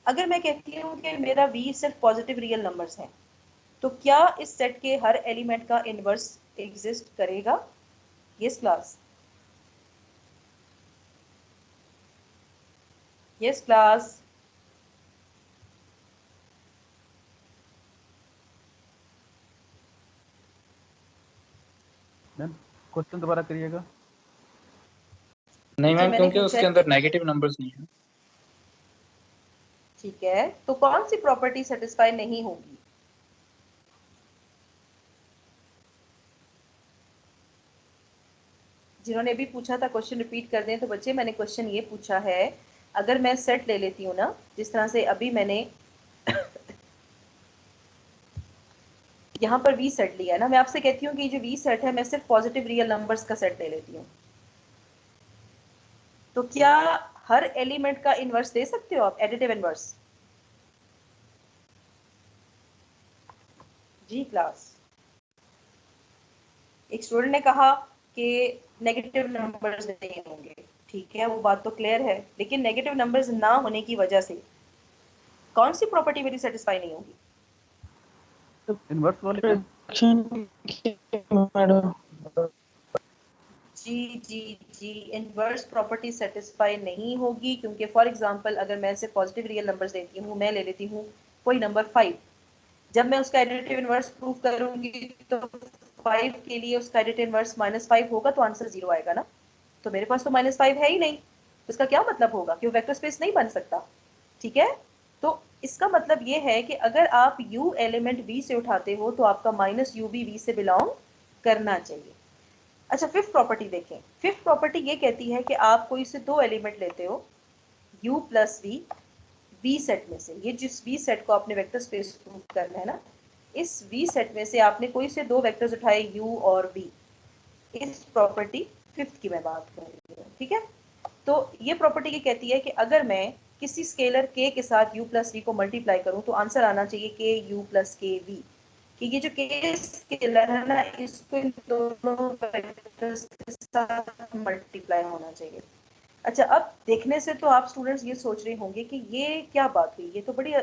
अगर मैं कहती हूँ कि मेरा v सिर्फ पॉजिटिव रियल नंबर्स हैं, तो क्या इस सेट के हर एलिमेंट का इनवर्स एग्जिस्ट करेगा? Yes class, yes class. Ma'am question दोबारा करिएगा। नहीं जी मैम, मैंने क्योंकि पूछा उसके है कि अंदर नेगेटिव नंबर्स नहीं है। ठीक है, तो कौन सी प्रॉपर्टी सेटिस्फाई नहीं होगी? जिन्होंने भी पूछा था क्वेश्चन रिपीट कर दें। तो बच्चे मैंने क्वेश्चन ये पूछा है, अगर मैं सेट ले लेती हूँ ना, जिस तरह से अभी मैंने यहाँ पर वी सेट लिया है ना, मैं आपसे कहती हूँ कि जो वी सेट है मैं सिर्फ पॉजिटिव रियल नंबर्स का सेट ले लेती हूँ, तो क्या हर एलिमेंट का इनवर्स दे सकते हो आप, एडिटिव इनवर्स? जी क्लास। एक स्टूडेंट ने कहा कि नेगेटिव नंबर्स नहीं होंगे, ठीक है वो बात तो क्लियर है, लेकिन नेगेटिव नंबर्स ना होने की वजह से कौन सी प्रॉपर्टी मेरी सेटिस्फाई नहीं होगी? इनवर्स वाले मैडम जी जी जी, इनवर्स प्रॉपर्टी सेटिस्फाई नहीं होगी, क्योंकि फॉर एग्जांपल अगर मैं सिर्फ पॉजिटिव रियल नंबर्स लेती हूँ, मैं ले लेती हूँ कोई नंबर 5, जब मैं उसका एडिटिव इनवर्स प्रूव करूंगी तो 5 के लिए उसका एडिटिव इनवर्स -5 होगा तो आंसर 0 आएगा ना। तो मेरे पास तो -5 है ही नहीं, तो इसका क्या मतलब होगा कि वो वेक्टर स्पेस नहीं बन सकता, ठीक है। तो इसका मतलब ये है कि अगर आप u एलिमेंट v से उठाते हो तो आपका -u भी v से बिलोंग करना चाहिए। अच्छा, फिफ्थ प्रॉपर्टी देखें। फिफ्थ प्रॉपर्टी ये कहती है कि आप कोई से दो एलिमेंट लेते हो u plus v, v set में से, ये जिस v सेट को आपने वेक्टर स्पेस प्रूव करना है ना, इस v सेट में से आपने कोई से दो वेक्टर्स उठाए u और v। इस प्रॉपर्टी फिफ्थ की मैं बात कर रही हूँ, ठीक है। तो ये प्रॉपर्टी ये कहती है कि अगर मैं किसी स्केलर k के साथ u प्लस v को मल्टीप्लाई करूँ तो आंसर आना चाहिए k u plus k v, कि ये जो k स्केलर है ना इसको इन दोनों वेक्टर्स के साथ मल्टीप्लाई होना चाहिए। अच्छा, अब देखने से तो आप स्टूडेंट्स ये सोच रहे होंगे कि ये क्या बात हुई, ये तो बड़ी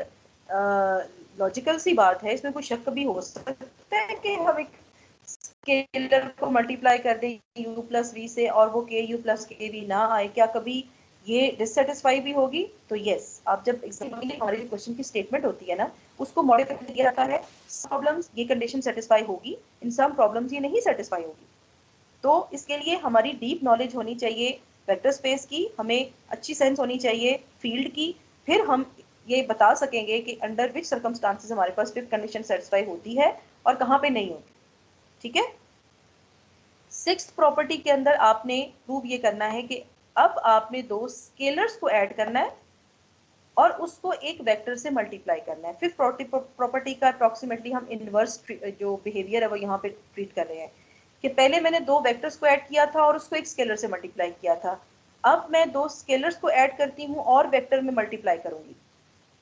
लॉजिकल सी बात है, इसमें कोई शक भी हो सकता है कि हम एक स्केलर को मल्टीप्लाई कर दें u प्लस वी से और वो k u प्लस के वी ना आए, क्या कभी ये डिससेटिस्फाई भी होगी? तो यस, आप जब एग्जाम के लिए हमारे जो क्वेश्चन की स्टेटमेंट होती है ना उसको मॉडिफाई कर दिया जाता है। प्रॉब्लम्स ये कंडीशन सेटिस्फाई होगी, इन सम प्रॉब्लम्स ये नहीं सेटिस्फाई होगी। तो इसके लिए हमारी डीप नॉलेज होनी चाहिए वेक्टर स्पेस की, हमें अच्छी सेंस होनी चाहिए फील्ड की, फिर हम ये बता सकेंगे कि अंडर विच सर्कमस्टांसेस हमारे पास फिफ्थ कंडीशन सेटिस्फाई होती है और कहाँ पे नहीं होती, ठीक है। सिक्स्थ प्रॉपर्टी के अंदर आपने प्रूव ये करना है कि अब आपने दो स्केलर्स को ऐड करना है और उसको एक वेक्टर से मल्टीप्लाई करना है। फिफ्थ प्रॉपर्टी का अप्रोक्सीमेटली हम इनवर्स जो बिहेवियर है वो यहाँ पे ट्रीट कर रहे हैं कि पहले मैंने दो वेक्टर्स को ऐड किया था और उसको एक स्केलर से मल्टीप्लाई किया था, अब मैं दो स्केलर्स को ऐड करती हूँ और वेक्टर में मल्टीप्लाई करूंगी।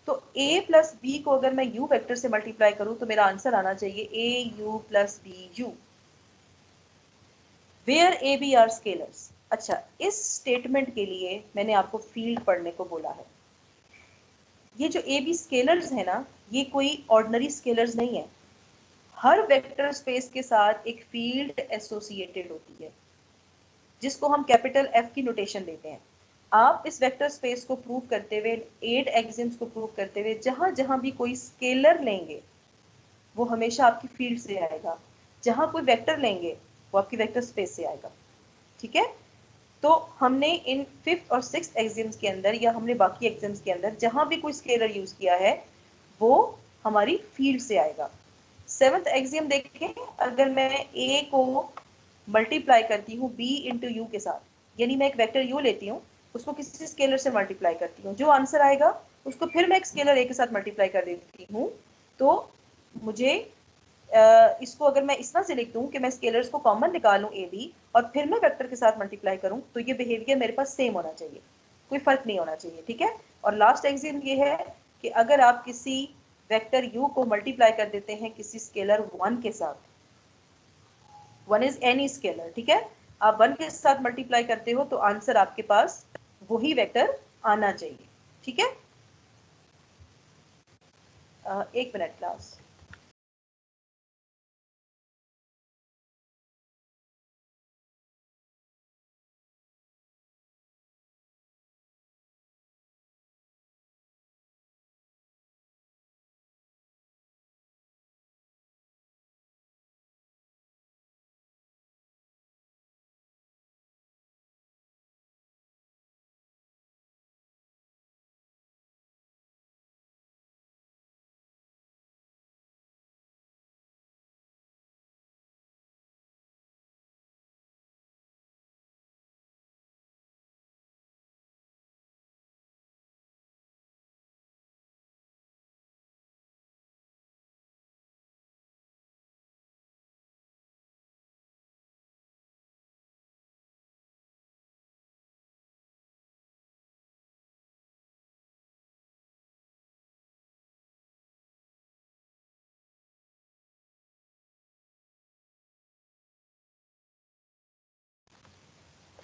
तो a प्लस बी को अगर मैं u वेक्टर से मल्टीप्लाई करूं तो मेरा आंसर आना चाहिए a u plus b u, where a b are scalars. अच्छा, इस स्टेटमेंट के लिए मैंने आपको फील्ड पढ़ने को बोला है। ये जो ए बी स्केलर्स है ना, ये कोई ऑर्डिनरी स्केलर्स नहीं है। हर वेक्टर स्पेस के साथ एक फील्ड एसोसिएटेड होती है जिसको हम कैपिटल एफ की नोटेशन देते हैं। आप इस वेक्टर स्पेस को प्रूव करते हुए, 8 एक्सिम्स को प्रूव करते हुए, जहां जहां भी कोई स्केलर लेंगे वो हमेशा आपकी फील्ड से आएगा, जहां कोई वेक्टर लेंगे वो आपकी वेक्टर स्पेस से आएगा। ठीक है, तो हमने इन फिफ्थ और सिक्स्थ एक्सिम्स के अंदर या हमने बाकी एक्सिम्स के अंदर जहां भी कोई स्केलर यूज किया है वो हमारी फील्ड से आएगा। सेवंथ एक्सियम देखें, अगर मैं a को मल्टीप्लाई करती हूँ b इंटू यू के साथ, यानी मैं एक वेक्टर u लेती हूँ, उसको किसी स्केलर से मल्टीप्लाई करती हूँ, जो आंसर आएगा उसको फिर मैं एक स्केलर a के साथ मल्टीप्लाई कर देती हूँ। तो मुझे इसको अगर मैं इस तरह से लिख दूं कि मैं स्केलर्स को कॉमन निकालूं ए बी और फिर मैं वेक्टर के साथ मल्टीप्लाई करूं, तो ये बिहेवियर मेरे पास सेम होना चाहिए, कोई फर्क नहीं होना चाहिए। ठीक है, और लास्ट एक्सियम ये है कि अगर आप किसी वेक्टर u को मल्टीप्लाई कर देते हैं किसी स्केलर 1 के साथ, 1 इज एनी स्केलर, ठीक है, आप 1 के साथ मल्टीप्लाई करते हो तो आंसर आपके पास वही वेक्टर आना चाहिए। ठीक है, एक मिनट क्लास।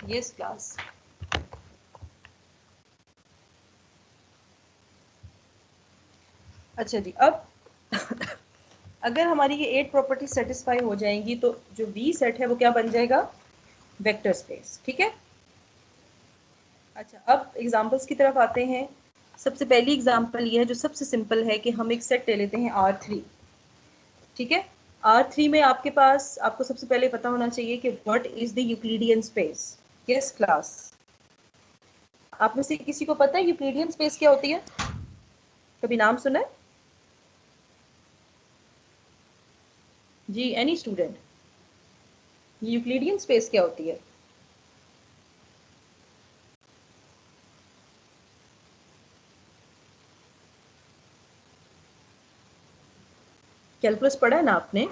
Yes class. अच्छा जी, अब अगर हमारी ये 8 प्रॉपर्टी सेटिस्फाई हो जाएंगी तो जो V सेट है वो क्या बन जाएगा, वेक्टर स्पेस। ठीक है, अच्छा अब एग्जांपल्स की तरफ आते हैं। सबसे पहली एग्जांपल ये है जो सबसे सिंपल है कि हम एक सेट ले लेते हैं R3। ठीक है, R3 में आपके पास, आपको सबसे पहले पता होना चाहिए कि what is the Euclidean space. Yes class, आप में से किसी को पता है यूक्लिडियन स्पेस क्या होती है, कभी नाम सुना है जी? एनी स्टूडेंट, यूक्लिडियन स्पेस क्या होती है? कैलकुलस पढ़ा है ना आपने?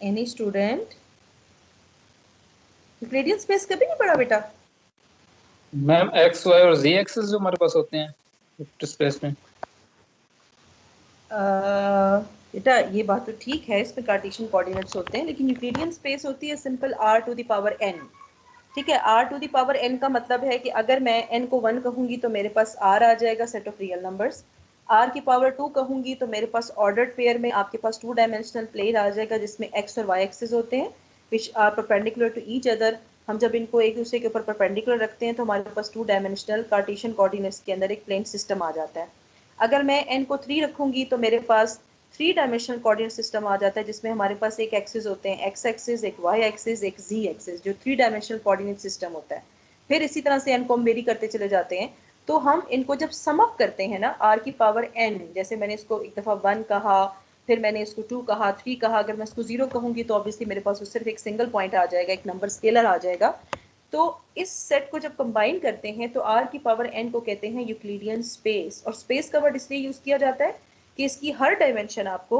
एनी स्टूडेंट, यूक्लिडियन स्पेस कभी नहीं पढ़ा बेटा? मैम एक्स वाई और जी एक्सेस जो हमारे पास होते हैं वेक्टर स्पेस में। बेटा ये बात तो ठीक है, इसमें कार्टेशियन कोऑर्डिनेट्स होते हैं, लेकिन यूक्लिडियन स्पेस होती है simple r to the power n। ठीक है, r to the power n का मतलब है कि अगर मैं n को 1 कहूंगी तो मेरे पास r आ जाएगा, set of real numbers. r की पावर 2 कहूंगी तो मेरे पास ऑर्डर्ड पेयर में आपके पास 2 डायमेंशनल प्लेन आ जाएगा जिसमें x और y एक्सिस होते हैं which are perpendicular to each other. हम जब इनको एक दूसरे के ऊपर परपेंडिकुलर रखते हैं तो हमारे पास 2 डायमेंशनल कार्टेशियन कोऑर्डिनेट्स के अंदर एक प्लेन सिस्टम आ जाता है। अगर मैं n को 3 रखूंगी तो मेरे पास 3 डायमेंशनल कोऑर्डिनेट सिस्टम आ जाता है जिसमें हमारे पास एक एक्सिस होते हैं, x एक्सिस, एक y एक्सिस, एक z एक्सिस, जो 3 डायमेंशनल कोऑर्डिनेट सिस्टम होता है। फिर इसी तरह से n को हम वेरी करते चले जाते हैं। तो हम इनको जब सम अप करते हैं ना, r की पावर n, जैसे मैंने इसको एक दफ़ा 1 कहा, फिर मैंने इसको 2 कहा, 3 कहा, अगर मैं इसको 0 कहूंगी तो ऑब्वियसली मेरे पास सिर्फ एक सिंगल पॉइंट आ जाएगा, एक नंबर स्केलर आ जाएगा। तो इस सेट को जब कंबाइन करते हैं तो r की पावर n को कहते हैं यूक्लिडियन स्पेस। और स्पेस का वर्ड इसलिए यूज किया जाता है कि इसकी हर डायमेंशन आपको,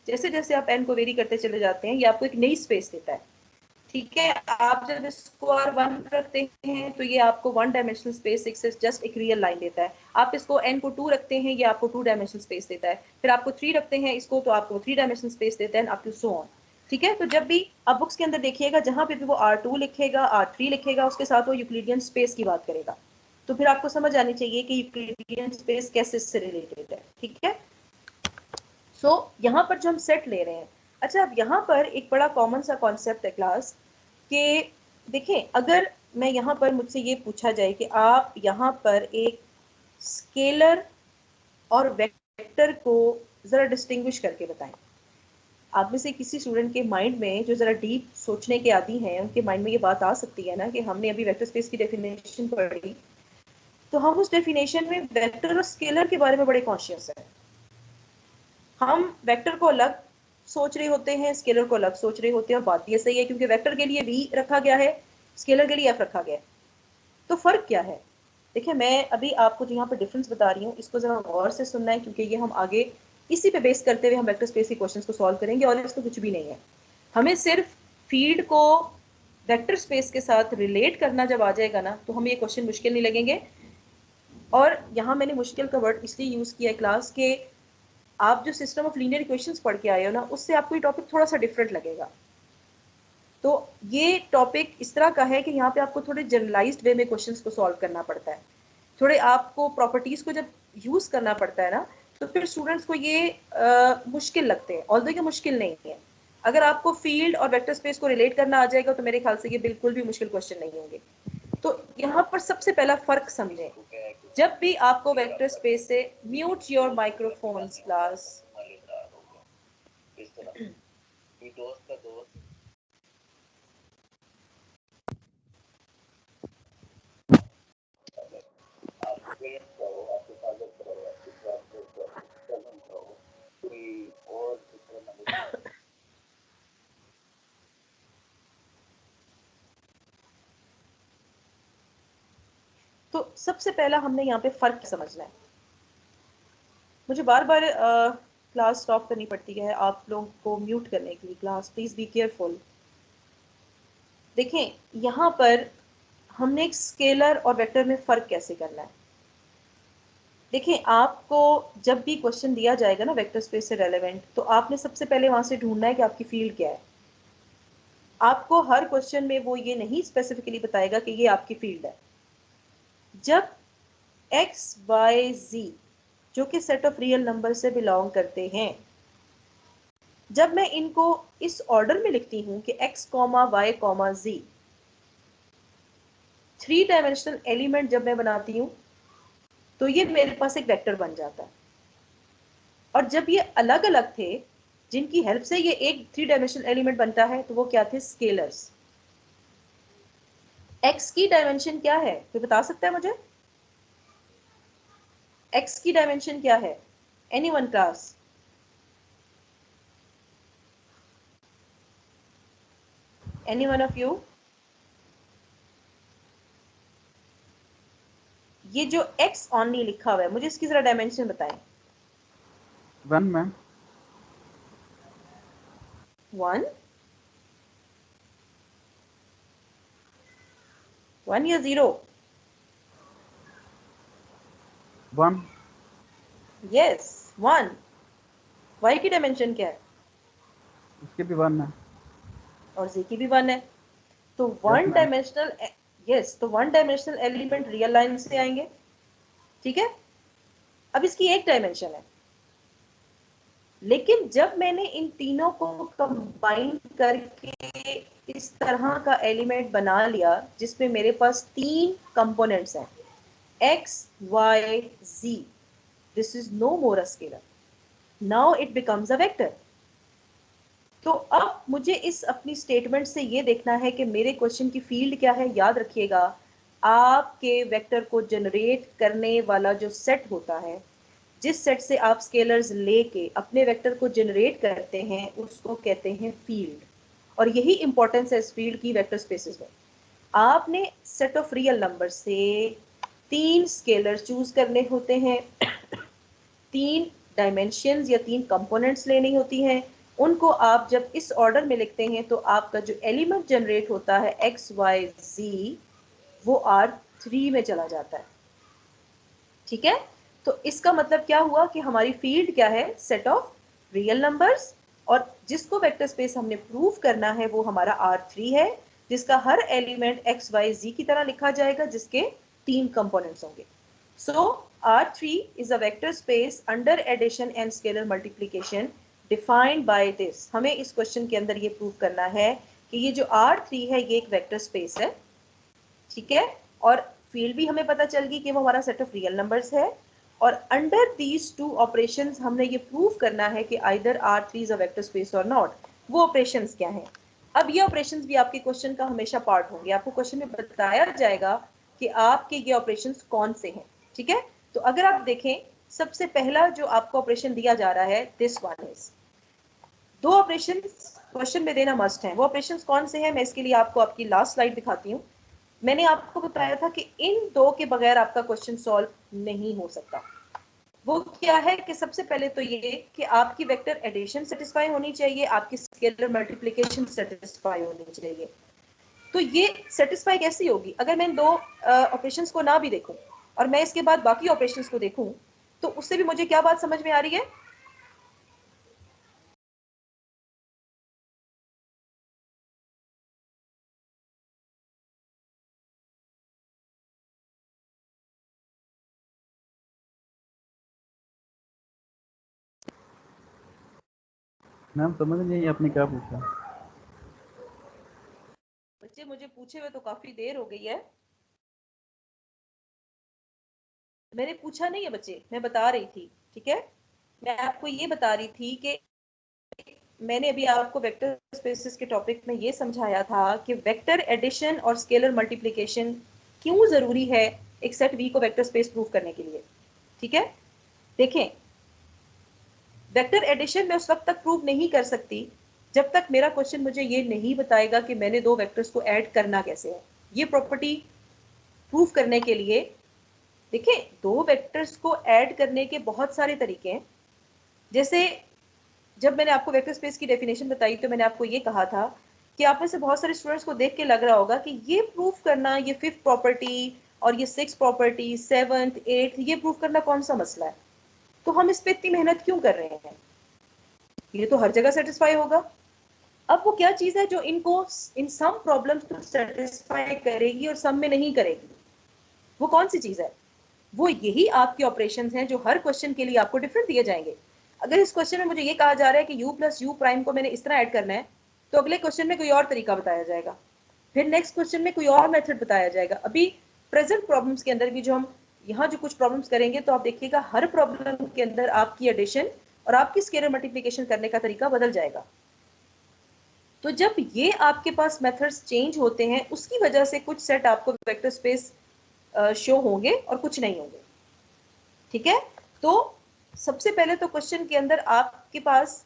जैसे जैसे आप n को वेरी करते चले जाते हैं, ये आपको एक नई स्पेस देता है। ठीक है, आप जब इसको R1 रखते हैं तो ये आपको 1 डायमेंशनल स्पेस जस्ट एक रियल लाइन देता है। आप इसको n को 2 रखते हैं, ये आपको 2 डायमेंशनल स्पेस देता है। फिर आपको 3 रखते हैं इसको तो आपको 3 डायमेंशनल स्पेस देता है, अप टू सो ऑन। ठीक है, तो जब भी आप बुक्स के अंदर देखिएगा, जहां पे भी वो R2 लिखेगा, R3 लिखेगा, उसके साथ वो यूक्लिडियन स्पेस की बात करेगा। तो फिर आपको समझ आनी चाहिए कि यूक्लिडियन स्पेस कैसे इससे रिलेटेड है। ठीक है, सो यहाँ पर जो हम सेट ले रहे हैं, अच्छा अब यहाँ पर एक बड़ा कॉमन सा कॉन्सेप्ट है क्लास के, देखें अगर मैं यहाँ पर मुझसे ये पूछा जाए कि आप यहाँ पर एक स्केलर और वेक्टर को ज़रा डिस्टिंग्विश करके बताएं। आप में से किसी स्टूडेंट के माइंड में जो ज़रा डीप सोचने के आदी हैं, उनके माइंड में ये बात आ सकती है ना कि हमने अभी वेक्टर स्पेस की डेफिनेशन पढ़ी, तो हम उस डेफिनेशन में वेक्टर और स्केलर के बारे में बड़े कॉन्शियस हैं। हम वेक्टर को अलग सोच रहे होते हैं, स्केलर को अलग सोच रहे होते हैं, और बात ये सही है क्योंकि वेक्टर के लिए v रखा गया है, स्केलर के लिए f रखा गया है। तो फर्क क्या है? देखिए मैं अभी आपको जो यहाँ पर डिफरेंस बता रही हूँ, इसको जरा गौर से सुनना है क्योंकि ये हम आगे इसी पे बेस करते हुए हम वेक्टर स्पेस के क्वेश्चंस को सॉल्व करेंगे, और इसको कुछ भी नहीं है। हमें सिर्फ फील्ड को वेक्टर स्पेस के साथ रिलेट करना जब आ जाएगा ना, तो हमें ये क्वेश्चन मुश्किल नहीं लगेंगे। और यहाँ मैंने मुश्किल का वर्ड इसलिए यूज किया है क्लास के, आप जो सिस्टम ऑफ लीनियर इक्वेशंस पढ़ के आए हो ना, उससे आपको ये टॉपिक थोड़ा सा डिफरेंट लगेगा। तो ये टॉपिक इस तरह का है कि यहाँ पे आपको थोड़े जनरलाइज्ड वे में क्वेश्चंस को सॉल्व करना पड़ता है, थोड़े आपको प्रॉपर्टीज को जब यूज करना पड़ता है ना, तो फिर स्टूडेंट्स को ये मुश्किल लगते हैं, ऑल्दो ये मुश्किल नहीं है। अगर आपको फील्ड और वेक्टर स्पेस को रिलेट करना आ जाएगा तो मेरे ख्याल से ये बिल्कुल भी मुश्किल क्वेश्चन नहीं होंगे। तो यहाँ पर सबसे पहला फर्क समझें, जब भी आपको वेक्टर स्पेस से, म्यूट योर माइक्रोफोन्स क्लास। तो सबसे पहला हमने यहाँ पे फर्क समझना है। मुझे बार बार क्लास स्टॉप करनी पड़ती है आप लोगों को म्यूट करने के लिए। Class please be careful. देखें यहाँ पर हमने एक स्केलर और वेक्टर में फ़र्क कैसे करना है। देखें आपको जब भी क्वेश्चन दिया जाएगा ना वेक्टर स्पेस से रेलेवेंट, तो आपने सबसे पहले वहाँ से ढूंढना है कि आपकी फील्ड क्या है। आपको हर क्वेश्चन में वो ये नहीं स्पेसिफिकली बताएगा कि ये आपकी फील्ड है। जब x, y, z जो कि सेट ऑफ रियल नंबर से बिलोंग करते हैं, जब मैं इनको इस ऑर्डर में लिखती हूँ कि x, y, z 3 dimensional element जब मैं बनाती हूँ, तो ये मेरे पास एक वेक्टर बन जाता है। और जब ये अलग अलग थे जिनकी हेल्प से ये एक 3 डायमेंशनल एलिमेंट बनता है, तो वो क्या थे? स्केलर्स। x की डायमेंशन क्या है, कोई बता सकता है मुझे? x की डायमेंशन क्या है? Anyone class? Any one of you? ये जो x ऑनली लिखा हुआ है, मुझे इसकी जरा डायमेंशन बताएं। 1 मैम। 1 या 0? 1। यस 1। y की डायमेंशन क्या है? इसके भी 1 है। और z की भी 1 है। तो वन डायमेंशनल, यस, तो 1 डायमेंशनल एलिमेंट रियल लाइन से आएंगे। ठीक है, अब इसकी एक डायमेंशन है, लेकिन जब मैंने इन तीनों को कंबाइन करके इस तरह का एलिमेंट बना लिया जिसमें मेरे पास 3 कंपोनेंट्स हैं, x, y, z, this is no more a scalar, now it becomes a vector. तो अब मुझे इस अपनी स्टेटमेंट से ये देखना है कि मेरे क्वेश्चन की फील्ड क्या है। याद रखिएगा, आपके वेक्टर को जनरेट करने वाला जो सेट होता है जिस सेट से आप स्केलर्स लेके अपने वेक्टर को जनरेट करते हैं उसको कहते हैं फील्ड। और यही इंपॉर्टेंस है इस फील्ड की वेक्टर स्पेसेस में। आपने सेट ऑफ रियल नंबर से 3 स्केलर चूज करने होते हैं, 3 डायमेंशंस या 3 कंपोनेंट्स लेनी होती हैं। उनको आप जब इस ऑर्डर में लिखते हैं तो आपका जो एलिमेंट जनरेट होता है एक्स वाई जी वो R3 में चला जाता है। ठीक है, तो इसका मतलब क्या हुआ कि हमारी फील्ड क्या है, सेट ऑफ रियल नंबर्स, और जिसको वेक्टर स्पेस हमने प्रूव करना है वो हमारा R3 है, जिसका हर एलिमेंट एक्स वाई जी की तरह लिखा जाएगा, जिसके 3 कंपोनेंट्स होंगे। सो R3 is a vector space under addition and scalar multiplication defined by this। हमें इस क्वेश्चन के अंदर ये प्रूव करना है कि ये जो R3 है ये एक वेक्टर स्पेस है। ठीक है, और फील्ड भी हमें पता चल गई कि वो हमारा सेट ऑफ रियल नंबर्स है। और अंडर दीज 2 ऑपरेशंस हमने ये प्रूव करना है कि either R3 is a vector space और नॉट। वो ऑपरेशंस क्या हैं? अब ये ऑपरेशंस भी आपके क्वेश्चन का हमेशा पार्ट होंगे। आपको क्वेश्चन में बताया जाएगा कि आपके ये ऑपरेशंस कौन से हैं। ठीक है, तो अगर आप देखें सबसे पहला जो आपको ऑपरेशन दिया जा रहा है this one is, 2 operation question में देना मस्ट है। वो ऑपरेशंस कौन से हैं मैं इसके लिए आपको आपकी लास्ट स्लाइड दिखाती हूँ। मैंने आपको बताया था कि इन 2 के बगैर आपका क्वेश्चन सॉल्व नहीं हो सकता। वो क्या है कि सबसे पहले तो ये कि आपकी वेक्टर एडिशन सेटिस्फाई होनी चाहिए, आपकी स्केलर मल्टीप्लिकेशन सेटिस्फाई होनी चाहिए। तो ये सेटिस्फाई कैसी होगी? अगर मैं इन 2 ऑपरेशंस को ना भी देखूं और मैं इसके बाद बाकी ऑपरेशंस को देखूं तो उससे भी मुझे क्या बात समझ में आ रही है? मैम समझ नहीं आई आपने क्या पूछा। बच्चे मुझे पूछे हुए तो काफी देर हो गई है। मैंने पूछा नहीं है बच्चे, मैं बता रही थी। ठीक है, मैं आपको ये बता रही थी कि मैंने अभी आपको वेक्टर स्पेसेस के टॉपिक में ये समझाया था कि वेक्टर एडिशन और स्केलर मल्टीप्लिकेशन क्यों जरूरी है एक सेट वी को वेक्टर स्पेस प्रूव करने के लिए। ठीक है, देखें वेक्टर एडिशन मैं उस वक्त तक प्रूव नहीं कर सकती जब तक मेरा क्वेश्चन मुझे ये नहीं बताएगा कि मैंने 2 वेक्टर्स को ऐड करना कैसे है। ये प्रॉपर्टी प्रूव करने के लिए देखिए 2 वेक्टर्स को ऐड करने के बहुत सारे तरीके हैं। जैसे जब मैंने आपको वेक्टर स्पेस की डेफिनेशन बताई तो मैंने आपको ये कहा था कि आप में से बहुत सारे स्टूडेंट्स को देख के लग रहा होगा कि ये प्रूव करना, ये 5th प्रॉपर्टी और ये 6th प्रॉपर्टी, 7th 8th, ये प्रूव करना कौन सा मसला है? तो हम इस पे इतनी मेहनत क्यों कर रहे हैं? ये तो हर जगह सेटिस्फाई होगा। अब वो क्या चीज है जो इनको इन सम प्रॉब्लम्स तो सेटिस्फाई करेगी और सम में नहीं करेगी? वो कौन सी चीज है? वो यही आपके ऑपरेशंस हैं जो हर क्वेश्चन के लिए आपको डिफरेंट दिए जाएंगे। अगर इस क्वेश्चन में मुझे ये कहा जा रहा है कि u प्लस यू प्राइम को मैंने इस तरह ऐड करना है तो अगले क्वेश्चन में कोई और तरीका बताया जाएगा, फिर नेक्स्ट क्वेश्चन में कोई और मेथड बताया जाएगा। अभी प्रेजेंट प्रॉब्लम्स के अंदर भी जो हम यहाँ जो कुछ प्रॉब्लम्स करेंगे तो आप देखिएगा हर प्रॉब्लम के अंदर आपकी एडिशन और आपकी स्केलर मल्टीप्लिकेशन करने का तरीका बदल जाएगा। तो जब ये आपके पास मेथड्स चेंज होते हैं उसकी वजह से कुछ सेट आपको वेक्टर स्पेस शो होंगे और कुछ नहीं होंगे। ठीक है, तो सबसे पहले तो क्वेश्चन के अंदर आपके पास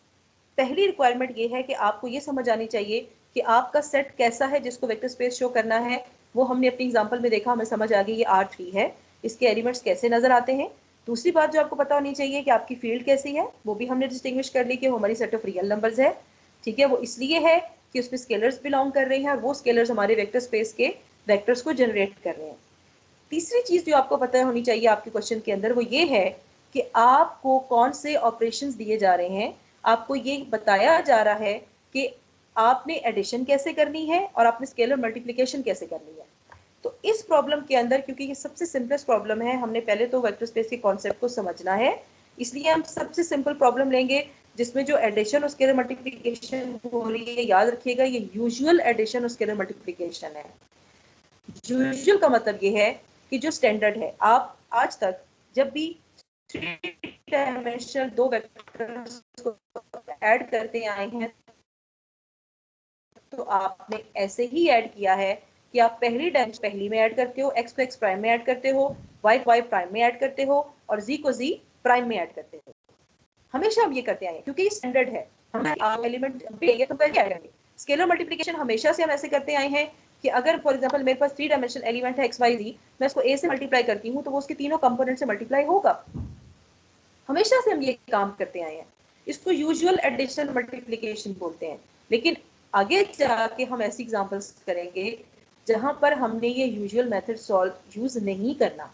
पहली रिक्वायरमेंट ये है कि आपको ये समझ आनी चाहिए कि आपका सेट कैसा है जिसको वेक्टर स्पेस शो करना है। वो हमने अपनी एग्जांपल में देखा, हमें समझ आ गई ये R3 है, इसके एलिमेंट्स कैसे नजर आते हैं। दूसरी बात जो आपको पता होनी चाहिए कि आपकी फील्ड कैसी है, वो भी हमने डिस्टिंग्विश कर ली कि वो हमारी सेट ऑफ रियल नंबर्स है। ठीक है, वो इसलिए है कि उसमें स्केलर्स बिलोंग कर रहे हैं और वो स्केलर्स हमारे वेक्टर स्पेस के वेक्टर्स को जनरेट कर रहे हैं। तीसरी चीज जो आपको पता होनी चाहिए आपके क्वेश्चन के अंदर वो ये है कि आपको कौन से ऑपरेशंस दिए जा रहे हैं। आपको ये बताया जा रहा है कि आपने एडिशन कैसे करनी है और आपने स्केलर मल्टीप्लिकेशन कैसे करनी है। तो इस प्रॉब्लम के अंदर क्योंकि ये सबसे सिंपलेस्ट प्रॉब्लम है, हमने पहले तो वेक्टर स्पेस के कॉन्सेप्ट को समझना है, इसलिए हम सबसे सिंपल प्रॉब्लम लेंगे जिसमें जो एडिशन और स्केलर मल्टीप्लिकेशन हो रही है। याद रखिएगा ये यूजुअल एडिशन और स्केलर मल्टीप्लिकेशन है। यूजुअल का मतलब ये है कि जो स्टैंडर्ड है, आप आज तक जब भी 3 डायमेंशनल 2 वेक्टर्स को ऐड करते आए हैं तो आपने ऐसे ही ऐड किया है कि आप पहली डायमेंशन पहली में ऐड करते हो, x को x प्राइम में ऐड करते हो, y को y प्राइम में ऐड करते हो और z को z प्राइम में ऐड करते हैं। हमेशा हम ये करते आए हैं क्योंकि स्टैंडर्ड है, हम एलिमेंट देंगे तो कैसे ऐड करेंगे। स्केलर मल्टीप्लिकेशन हमेशा से हम ऐसे करते आए हैं कि अगर फॉर एग्जांपल मेरे पास 3 डायमेंशनल एलिमेंट है XYZ, मैं इसको A से मल्टीप्लाई करती हूँ तो वो उसके तीनों कंपोनेंट से मल्टीप्लाई होगा। हमेशा से हम ये काम करते आए हैं, इसको यूजुअल एडिशन मल्टीप्लिकेशन बोलते हैं। लेकिन आगे जाके हम ऐसी एग्जांपल्स करेंगे जहां पर हमने ये यूजुअल मेथड सॉल्व यूज नहीं करना,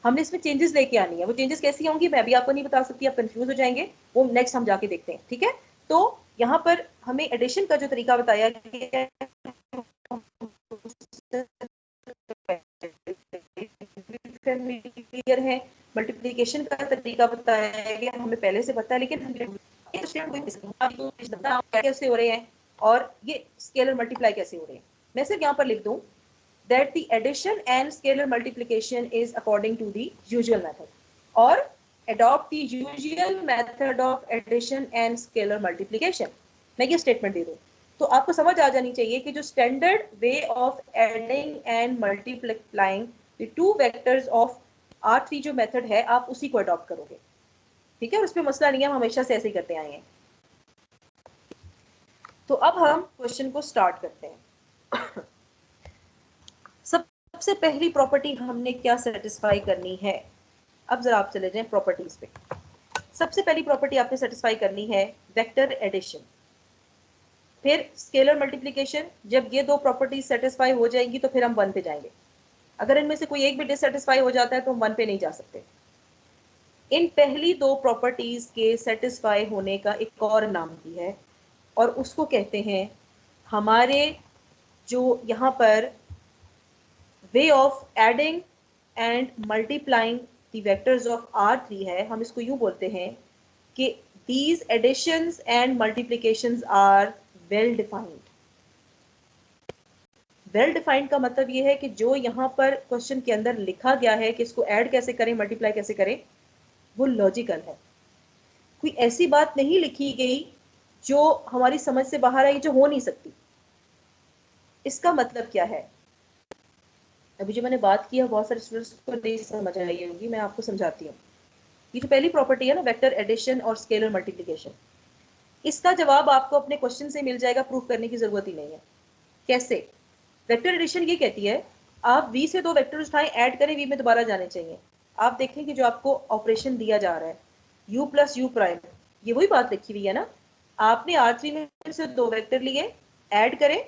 हमने इसमें चेंजेस लेके आनी है। वो चेंजेस कैसी होंगी मैं भी आपको नहीं बता सकती, आप कंफ्यूज हो जाएंगे, वो नेक्स्ट हम जाके देखते हैं, ठीक है। तो यहाँ पर हमें एडिशन का जो तरीका बताया गया है, मल्टीप्लिकेशन का तरीका बताया गया हमें पहले से पता है, लेकिन हमें कैसे हो रहे हैं और ये स्केलर मल्टीप्लाई कैसे हो रहे हैं। मैं सिर्फ यहाँ पर लिख दूं that the addition and scalar multiplication is according to the usual method, or adopt the usual method of addition and scalar multiplication। मैं ये स्टेटमेंट दे दूं तो आपको समझ आ जानी चाहिए कि जो standard way of adding and multiplying the two vectors of R3 जो मेथड है आप उसी को अडॉप्ट करोगे, ठीक है। और उसमें मसला नहीं है, हम हमेशा से ऐसे ही करते आए हैं। तो अब हम क्वेश्चन को स्टार्ट करते हैं। सबसे पहली प्रॉपर्टी हमने क्या सेटिस्फाई करनी है, अब जरा आप चले जाएं प्रॉपर्टीज पे। सबसे पहली प्रॉपर्टी आपने सेटिस्फाई करनी है वेक्टर एडिशन, फिर स्केलर मल्टीप्लिकेशन। जब ये दो प्रॉपर्टीज सेटिस्फाई हो जाएंगी तो फिर हम 1 पे जाएंगे। अगर इनमें से कोई एक भी डिससेटिस्फाई हो जाता है तो हम 1 पे नहीं जा सकते। इन पहली दो प्रॉपर्टीज के सेटिस्फाई होने का एक और नाम भी है और उसको कहते हैं हमारे जो यहाँ पर way of adding and multiplying the vectors of R3 है, हम इसको यूं बोलते हैं कि these additions and multiplications are well defined। Well defined का मतलब ये है कि जो यहाँ पर क्वेश्चन के अंदर लिखा गया है कि इसको ऐड कैसे करें, मल्टीप्लाई कैसे करें, वो लॉजिकल है। कोई ऐसी बात नहीं लिखी गई जो हमारी समझ से बाहर आई, जो हो नहीं सकती। इसका मतलब क्या है, अभी जो मैंने बात की है बहुत सारे स्टूडेंट्स को नहीं समझ आई होगी, मैं आपको समझाती हूँ। ये जो पहली प्रॉपर्टी है ना वेक्टर एडिशन और स्केलर मल्टीप्लिकेशन, इसका जवाब आपको अपने क्वेश्चन से मिल जाएगा, प्रूफ करने की जरूरत ही नहीं है। कैसे? वेक्टर एडिशन ये कहती है आप v से 2 वेक्टर उठाएं, ऐड करें, v में दोबारा जाने चाहिए। आप देखें कि जो आपको ऑपरेशन दिया जा रहा है u प्लस यू प्राइम, ये वही बात लिखी हुई है ना। आपने R3 में से 2 वेक्टर लिए, ऐड करें,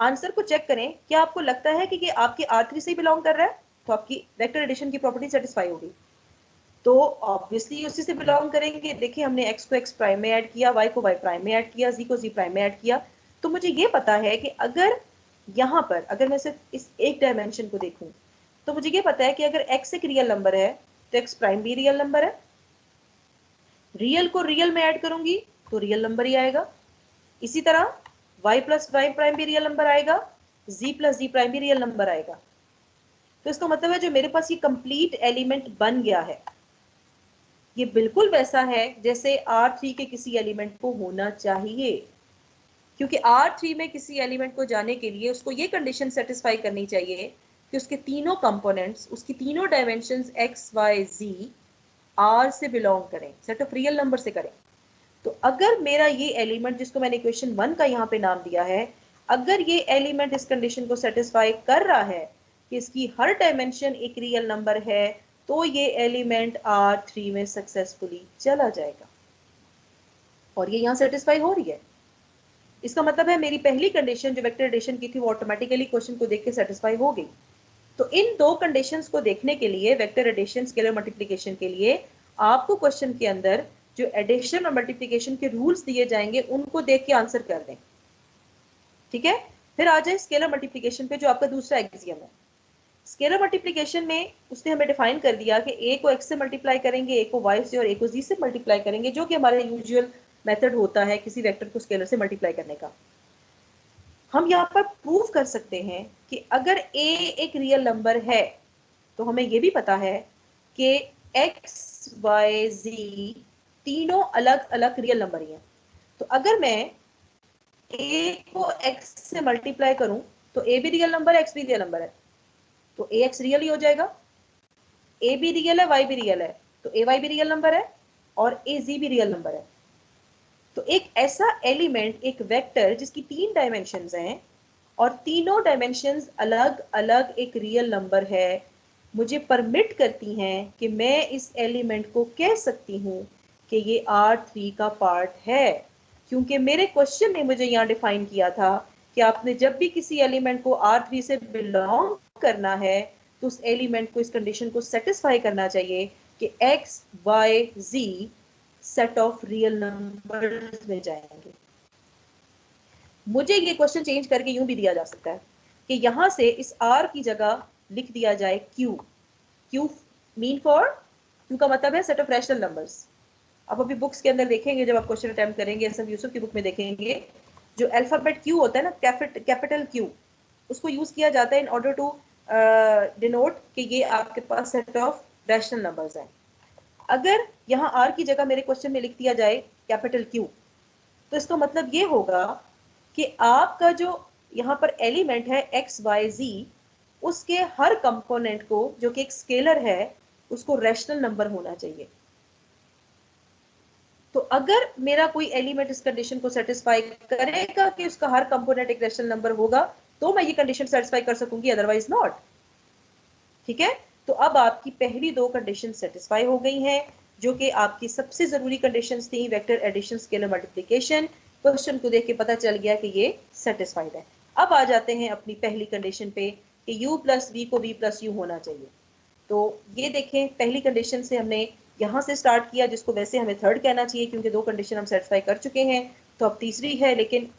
आंसर को चेक करें, क्या आपको लगता है कि ये आपके R3 से ही बिलोंग कर रहा है, तो आपकी वेक्टर एडिशन की प्रॉपर्टी सेटिस्फाई होगी। तो ऑब्वियसली उसी से बिलोंग करेंगे। देखिए हमने x को x प्राइम में ऐड किया, y को y प्राइम में ऐड किया, z को z प्राइम में ऐड किया। तो मुझे ये पता है कि अगर यहाँ पर अगर मैं सिर्फ इस एक डायमेंशन को देखूं तो मुझे ये पता है कि अगर x एक रियल नंबर है तो x प्राइम भी रियल नंबर है। रियल को रियल में ऐड करूंगी तो रियल नंबर ही आएगा। इसी तरह y प्लस y प्राइम भी रियल नंबर आएगा, z प्लस z प्राइम भी रियल नंबर आएगा। तो इसका मतलब है जो मेरे पास ये कंप्लीट एलिमेंट बन गया है ये बिल्कुल वैसा है जैसे R3 के किसी एलिमेंट को होना चाहिए, क्योंकि R3 में किसी एलिमेंट को जाने के लिए उसको ये कंडीशन सेटिस्फाई करनी चाहिए कि उसके तीनों कंपोनेंट्स, उसकी तीनों dimensions x, y, z R से बिलोंग करें, सेट ऑफ रियल नंबर से करें। तो अगर मेरा ये एलिमेंट जिसको मैंने इक्वेशन 1 का यहाँ पे नाम दिया है, अगर ये एलिमेंट इस कंडीशन को सेटिस्फाई कर रहा है कि इसकी हर डायमेंशन एक रियल नंबर है, तो ये एलिमेंट R3 में सक्सेसफुली चला जाएगा और ये यहाँ सेटिस्फाई हो रही है। इसका मतलब है मेरी पहली कंडीशन जो वेक्टर एडिशन की थी वो ऑटोमेटिकली क्वेश्चन को देख के सेटिस्फाई हो गई। तो इन दो कंडीशंस को देखने के लिए वेक्टर एडिशन स्केलर मल्टीप्लिकेशन के लिए आपको क्वेश्चन के अंदर जो एडिशन और मल्टीप्लिकेशन के रूल्स दिए जाएंगे उनको देख के आंसर कर दें, ठीक है। फिर आ जाए स्केलर मल्टीप्लिकेशन पे जो आपका दूसरा एक्सियम है। स्केलर मल्टीप्लिकेशन में उसने हमें डिफाइन कर दिया कि a को x से मल्टीप्लाई करेंगे, a को y से और a को z से मल्टीप्लाई करेंगे, जो कि हमारा यूजुअल मेथड होता है किसी वेक्टर को स्केलर से मल्टीप्लाई करने का। हम यहाँ पर प्रूव कर सकते हैं कि अगर a एक रियल नंबर है तो हमें ये भी पता है कि x, y, z तीनों अलग अलग रियल नंबर ही हैं। तो अगर मैं a को x से मल्टीप्लाई करूं तो a भी रियल नंबर है, x भी रियल नंबर है, तो ax रियल ही हो जाएगा। a भी रियल है, y भी रियल है, तो AY भी रियल नंबर है और AZ भी रियल नंबर है। तो एक ऐसा एलिमेंट, एक वेक्टर जिसकी 3 डायमेंशंस हैं और तीनों डायमेंशंस अलग अलग एक रियल नंबर है, मुझे परमिट करती हैं कि मैं इस एलिमेंट को कह सकती हूँ कि ये R3 का पार्ट है, क्योंकि मेरे क्वेश्चन ने मुझे यहाँ डिफाइन किया था कि आपने जब भी किसी एलिमेंट को R3 से बिलोंग करना है तो उस एलिमेंट को इस कंडीशन को सेटिस्फाई करना चाहिए कि X, Y, Z set of real numbers में जाएंगे। मुझे ये क्वेश्चन चेंज करके यूं भी दिया जा सकता है कि यहां से इस R की जगह लिख दिया जाए Q। Q mean for, Q का मतलब है सेट ऑफ रैशनल नंबर्स। आप अभी बुक्स के अंदर देखेंगे, जब आप क्वेश्चन अटेम्प्ट करेंगे, एसएम यूसुफ की बुक में देखेंगे, जो अल्फाबेट Q होता है ना, कैपिटल Q, उसको यूज किया जाता है इन ऑर्डर टू डिनोट कि ये आपके पास सेट ऑफ रैशनल नंबर्स हैं। अगर यहाँ R की जगह मेरे क्वेश्चन में लिख दिया जाए कैपिटल Q, तो इसका मतलब ये होगा कि आपका जो यहाँ पर एलिमेंट है X, Y, Z, उसके हर कंपोनेंट को, जो कि एक स्केलर है, उसको रैशनल नंबर होना चाहिए। तो अगर मेरा कोई एलिमेंट इस कंडीशन को सेटिस्फाई करेगा कि उसका हर कंपोनेंट एक रैशनल नंबर होगा, तो मैं ये कंडीशन सेटिस्फाई कर सकूंगी, अदरवाइज नॉट। ठीक है, तो अब आपकी पहली 2 कंडीशन सेटिस्फाई हो गई हैं, जो कि आपकी सबसे जरूरी कंडीशंस थी, vector addition, scalar multiplication. Question को देख के पता चल गया कि ये सेटिस्फाइड है। अब आ जाते हैं अपनी पहली कंडीशन पे कि u प्लस v को v प्लस u होना चाहिए। तो ये देखें, पहली कंडीशन से हमने यहाँ से स्टार्ट किया, जिसको वैसे हमें थर्ड कहना चाहिए क्योंकि 2 कंडीशन हम सेटिस्फाई कर चुके हैं, तो अब तीसरी है, लेकिन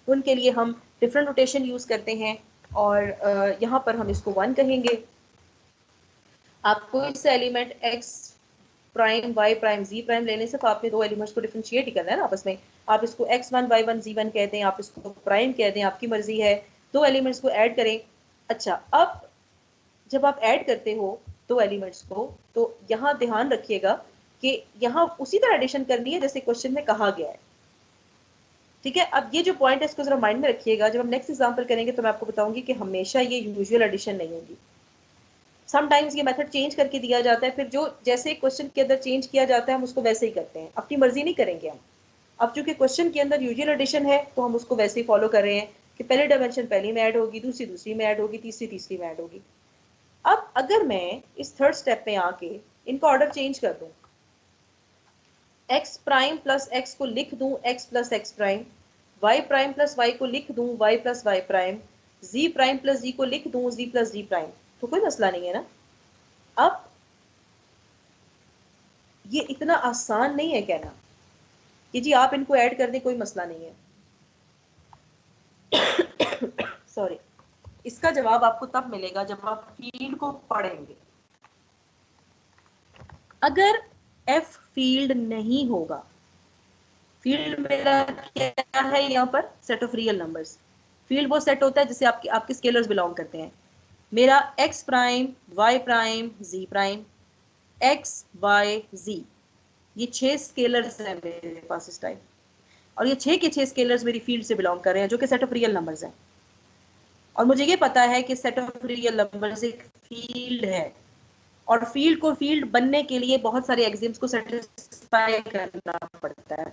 उनके लिए हम डिफरेंट नोटेशन यूज करते हैं और यहाँ पर हम इसको 1 कहेंगे। आपको इस element x prime, y prime, z prime लेने से तो आपने 2 एलिमेंट्स को डिफरेंशिएट ही करना है ना आपस में। आप इसको x1, y1, z1 कहते हैं, आप इसको प्राइम कह दें, आपकी मर्जी है। 2 एलिमेंट्स को ऐड करें। अच्छा, अब जब आप ऐड करते हो 2 एलिमेंट्स को, तो यहाँ ध्यान रखिएगा कि यहाँ उसी तरह एडिशन करनी है जैसे क्वेश्चन में कहा गया है। ठीक है, अब ये जो पॉइंट है इसको जरा माइंड में रखिएगा। जब हम नेक्स्ट एग्जांपल करेंगे तो मैं आपको बताऊंगी कि हमेशा ये यूजुअल एडिशन नहीं होगी। समटाइम्स ये मेथड चेंज करके दिया जाता है, फिर जो जैसे क्वेश्चन के अंदर चेंज किया जाता है हम उसको वैसे ही करते हैं, अपनी मर्जी नहीं करेंगे हम। अब चूंकि क्वेश्चन के अंदर यूजुअल एडिशन है तो हम उसको वैसे ही फॉलो कर रहे हैं कि पहली डायमेंशन पहली में ऐड होगी, दूसरी दूसरी में ऐड होगी, तीसरी तीसरी में ऐड होगी। अब अगर मैं इस थर्ड स्टेप में आके इनका ऑर्डर चेंज कर दूं, x प्राइम प्लस x को लिख दूं x plus x prime, y prime plus y को लिख दूं y plus y prime, z prime plus z को लिख दूं z प्लस z प्राइम, तो कोई मसला नहीं है ना। अब ये इतना आसान नहीं है कहना कि जी आप इनको ऐड कर दें, कोई मसला नहीं है। सॉरी, इसका जवाब आपको तब मिलेगा जब आप फील्ड को पढ़ेंगे। अगर f फील्ड नहीं होगा, फील्ड मेरा क्या है यहाँ पर, set of real numbers. Field वो सेट होता है जिसे आपके स्केलर्स बिलोंग करते हैं। मेरा x prime, y prime, z prime, x, y, z, ये 6 स्केलर्स हैं मेरे पास इस टाइम, और ये 6 के 6 स्केलर्स मेरी फील्ड से बिलोंग कर रहे हैं, जो कि सेट ऑफ रियल नंबर्स हैं। और मुझे ये पता है कि सेट ऑफ रियल नंबर्स एक फील्ड है, और फील्ड को फील्ड बनने के लिए बहुत सारे एक्सियम्स को सेटिस्फाई करना पड़ता है।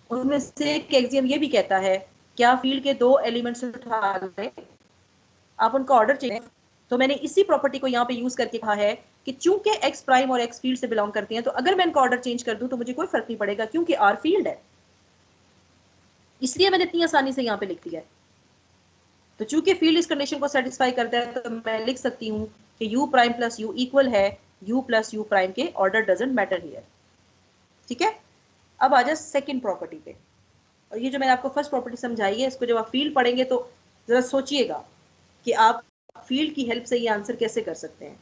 उनमें से एक एक्सियम ये भी कहता है क्या फील्ड के 2 एलिमेंट्स उठा लें, आप उनका ऑर्डर चेंज। तो मैंने इसी प्रॉपर्टी को यहाँ पे यूज करके कहा है कि चूंकि x प्राइम और x फील्ड से बिलोंग करते हैं, तो अगर मैं इनका ऑर्डर चेंज कर दूं तो मुझे कोई फर्क नहीं पड़ेगा, क्योंकि r फील्ड है, इसलिए मैंने इतनी आसानी से यहाँ पे लिख दिया है। तो चूंकि फील्ड इस कंडीशन को सेटिस्फाई करता है, तो मैं लिख सकती हूँ कि u prime plus u equal है u प्लस u प्राइम के, ऑर्डर डजंट मैटर हियर। ठीक है, अब आ जाए सेकेंड प्रॉपर्टी पे। और ये जो मैंने आपको फर्स्ट प्रॉपर्टी समझाई है, इसको जब आप फील्ड पढ़ेंगे तो जरा सोचिएगा कि आप फील्ड की हेल्प से ये आंसर कैसे कर सकते हैं।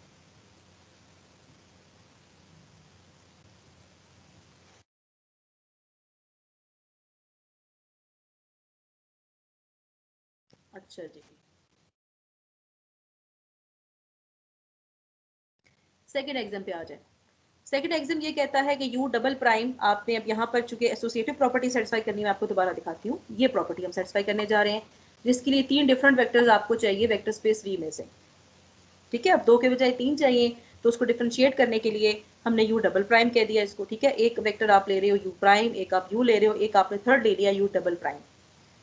अच्छा जी, सेकेंड एग्जाम पे आ जाए। सेकेंड एग्जाम ये कहता है कि u डबल प्राइम, आपने अब यहाँ पर चूंकि एसोसिएटिव प्रॉपर्टी सेटिस्फाई करनी है, आपको दोबारा दिखाती हूँ। ये प्रॉपर्टी हम सेटिस्फाई करने जा रहे हैं, जिसके लिए 3 डिफरेंट वेक्टर्स आपको चाहिए वेक्टर स्पेस V में से। ठीक है, अब 2 के बजाय 3 चाहिए, तो उसको डिफरेंशिएट करने के लिए हमने यू डबल प्राइम कह दिया इसको, ठीक है। एक वेक्टर आप ले रहे हो यू प्राइम, एक आप यू ले रहे हो, एक आपने थर्ड ले लिया यू डबल प्राइम,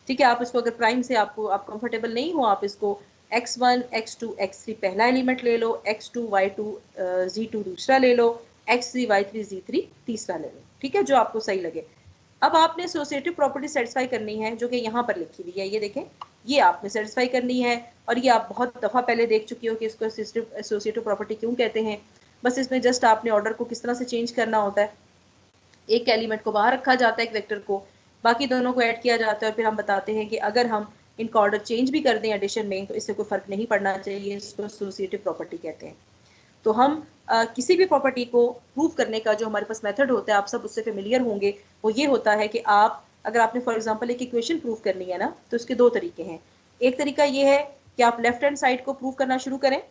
ठीक है। आप इसको अगर प्राइम से आपको आप कंफर्टेबल नहीं हो, आप इसको x1 x2 x3 पहला एलिमेंट ले लो, x2 y2 z2 दूसरा ले लो, x3 y3 z3 तीसरा ले लो, ठीक है, जो आपको सही लगे। अब आपने एसोसिएटिव प्रॉपर्टी सेटिस्फाई करनी है जो कि यहाँ पर लिखी हुई है, ये देखें, ये आपने सेटिस्फाई करनी है। और ये आप बहुत दफ़ा पहले देख चुकी हो कि इसको एसोसिएटिव प्रॉपर्टी क्यों कहते हैं। बस इसमें जस्ट आपने ऑर्डर को किस तरह से चेंज करना होता है, एक एलिमेंट को बाहर रखा जाता है एक वेक्टर को, बाकी दोनों को ऐड किया जाता है, और फिर हम बताते हैं कि अगर हम इनका ऑर्डर चेंज भी कर दें एडिशन में तो इससे कोई फर्क नहीं पड़ना चाहिए, इसको एसोसिएटिव प्रॉपर्टी कहते हैं। तो हम किसी भी प्रॉपर्टी को प्रूव करने का जो हमारे पास मेथड होता है, आप सब उससे फेमिलियर होंगे, वो ये होता है कि आप अगर आपने फॉर एग्जांपल एक इक्वेशन प्रूव करनी है ना, तो इसके दो तरीके हैं। एक तरीका ये है कि आप लेफ्ट हैंड साइड को प्रूव करना शुरू करें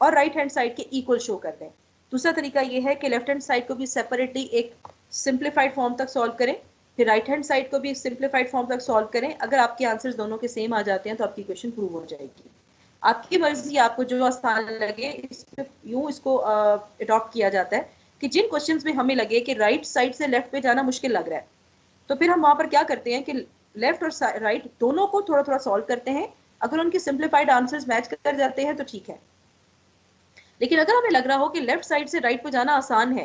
और राइट हैंड साइड के इक्वल शो कर दें। दूसरा तरीका ये है कि लेफ्ट हैंड साइड को भी सेपरेटली एक सिंप्लीफाइड फॉर्म तक सॉल्व करें, फिर राइट हैंड साइड को भी सिंप्लीफाइड फॉर्म तक सॉल्व करें। अगर आपके आंसर्स दोनों के सेम आ जाते हैं तो आपकी इक्वेशन प्रूव हो जाएगी। आपकी मर्जी, आपको जो आसान लगे, यूं इसको अडॉप्ट किया जाता है कि जिन क्वेश्चंस में हमें लगे कि राइट साइड से लेफ्ट पे जाना मुश्किल लग रहा है, तो फिर हम वहां पर क्या करते हैं कि लेफ्ट और राइट दोनों को थोड़ा थोड़ा सॉल्व करते हैं। अगर उनके सिंप्लीफाइड आंसर्स मैच कर जाते हैं तो ठीक है, लेकिन अगर हमें लग रहा हो कि लेफ्ट साइड से राइट पे जाना आसान है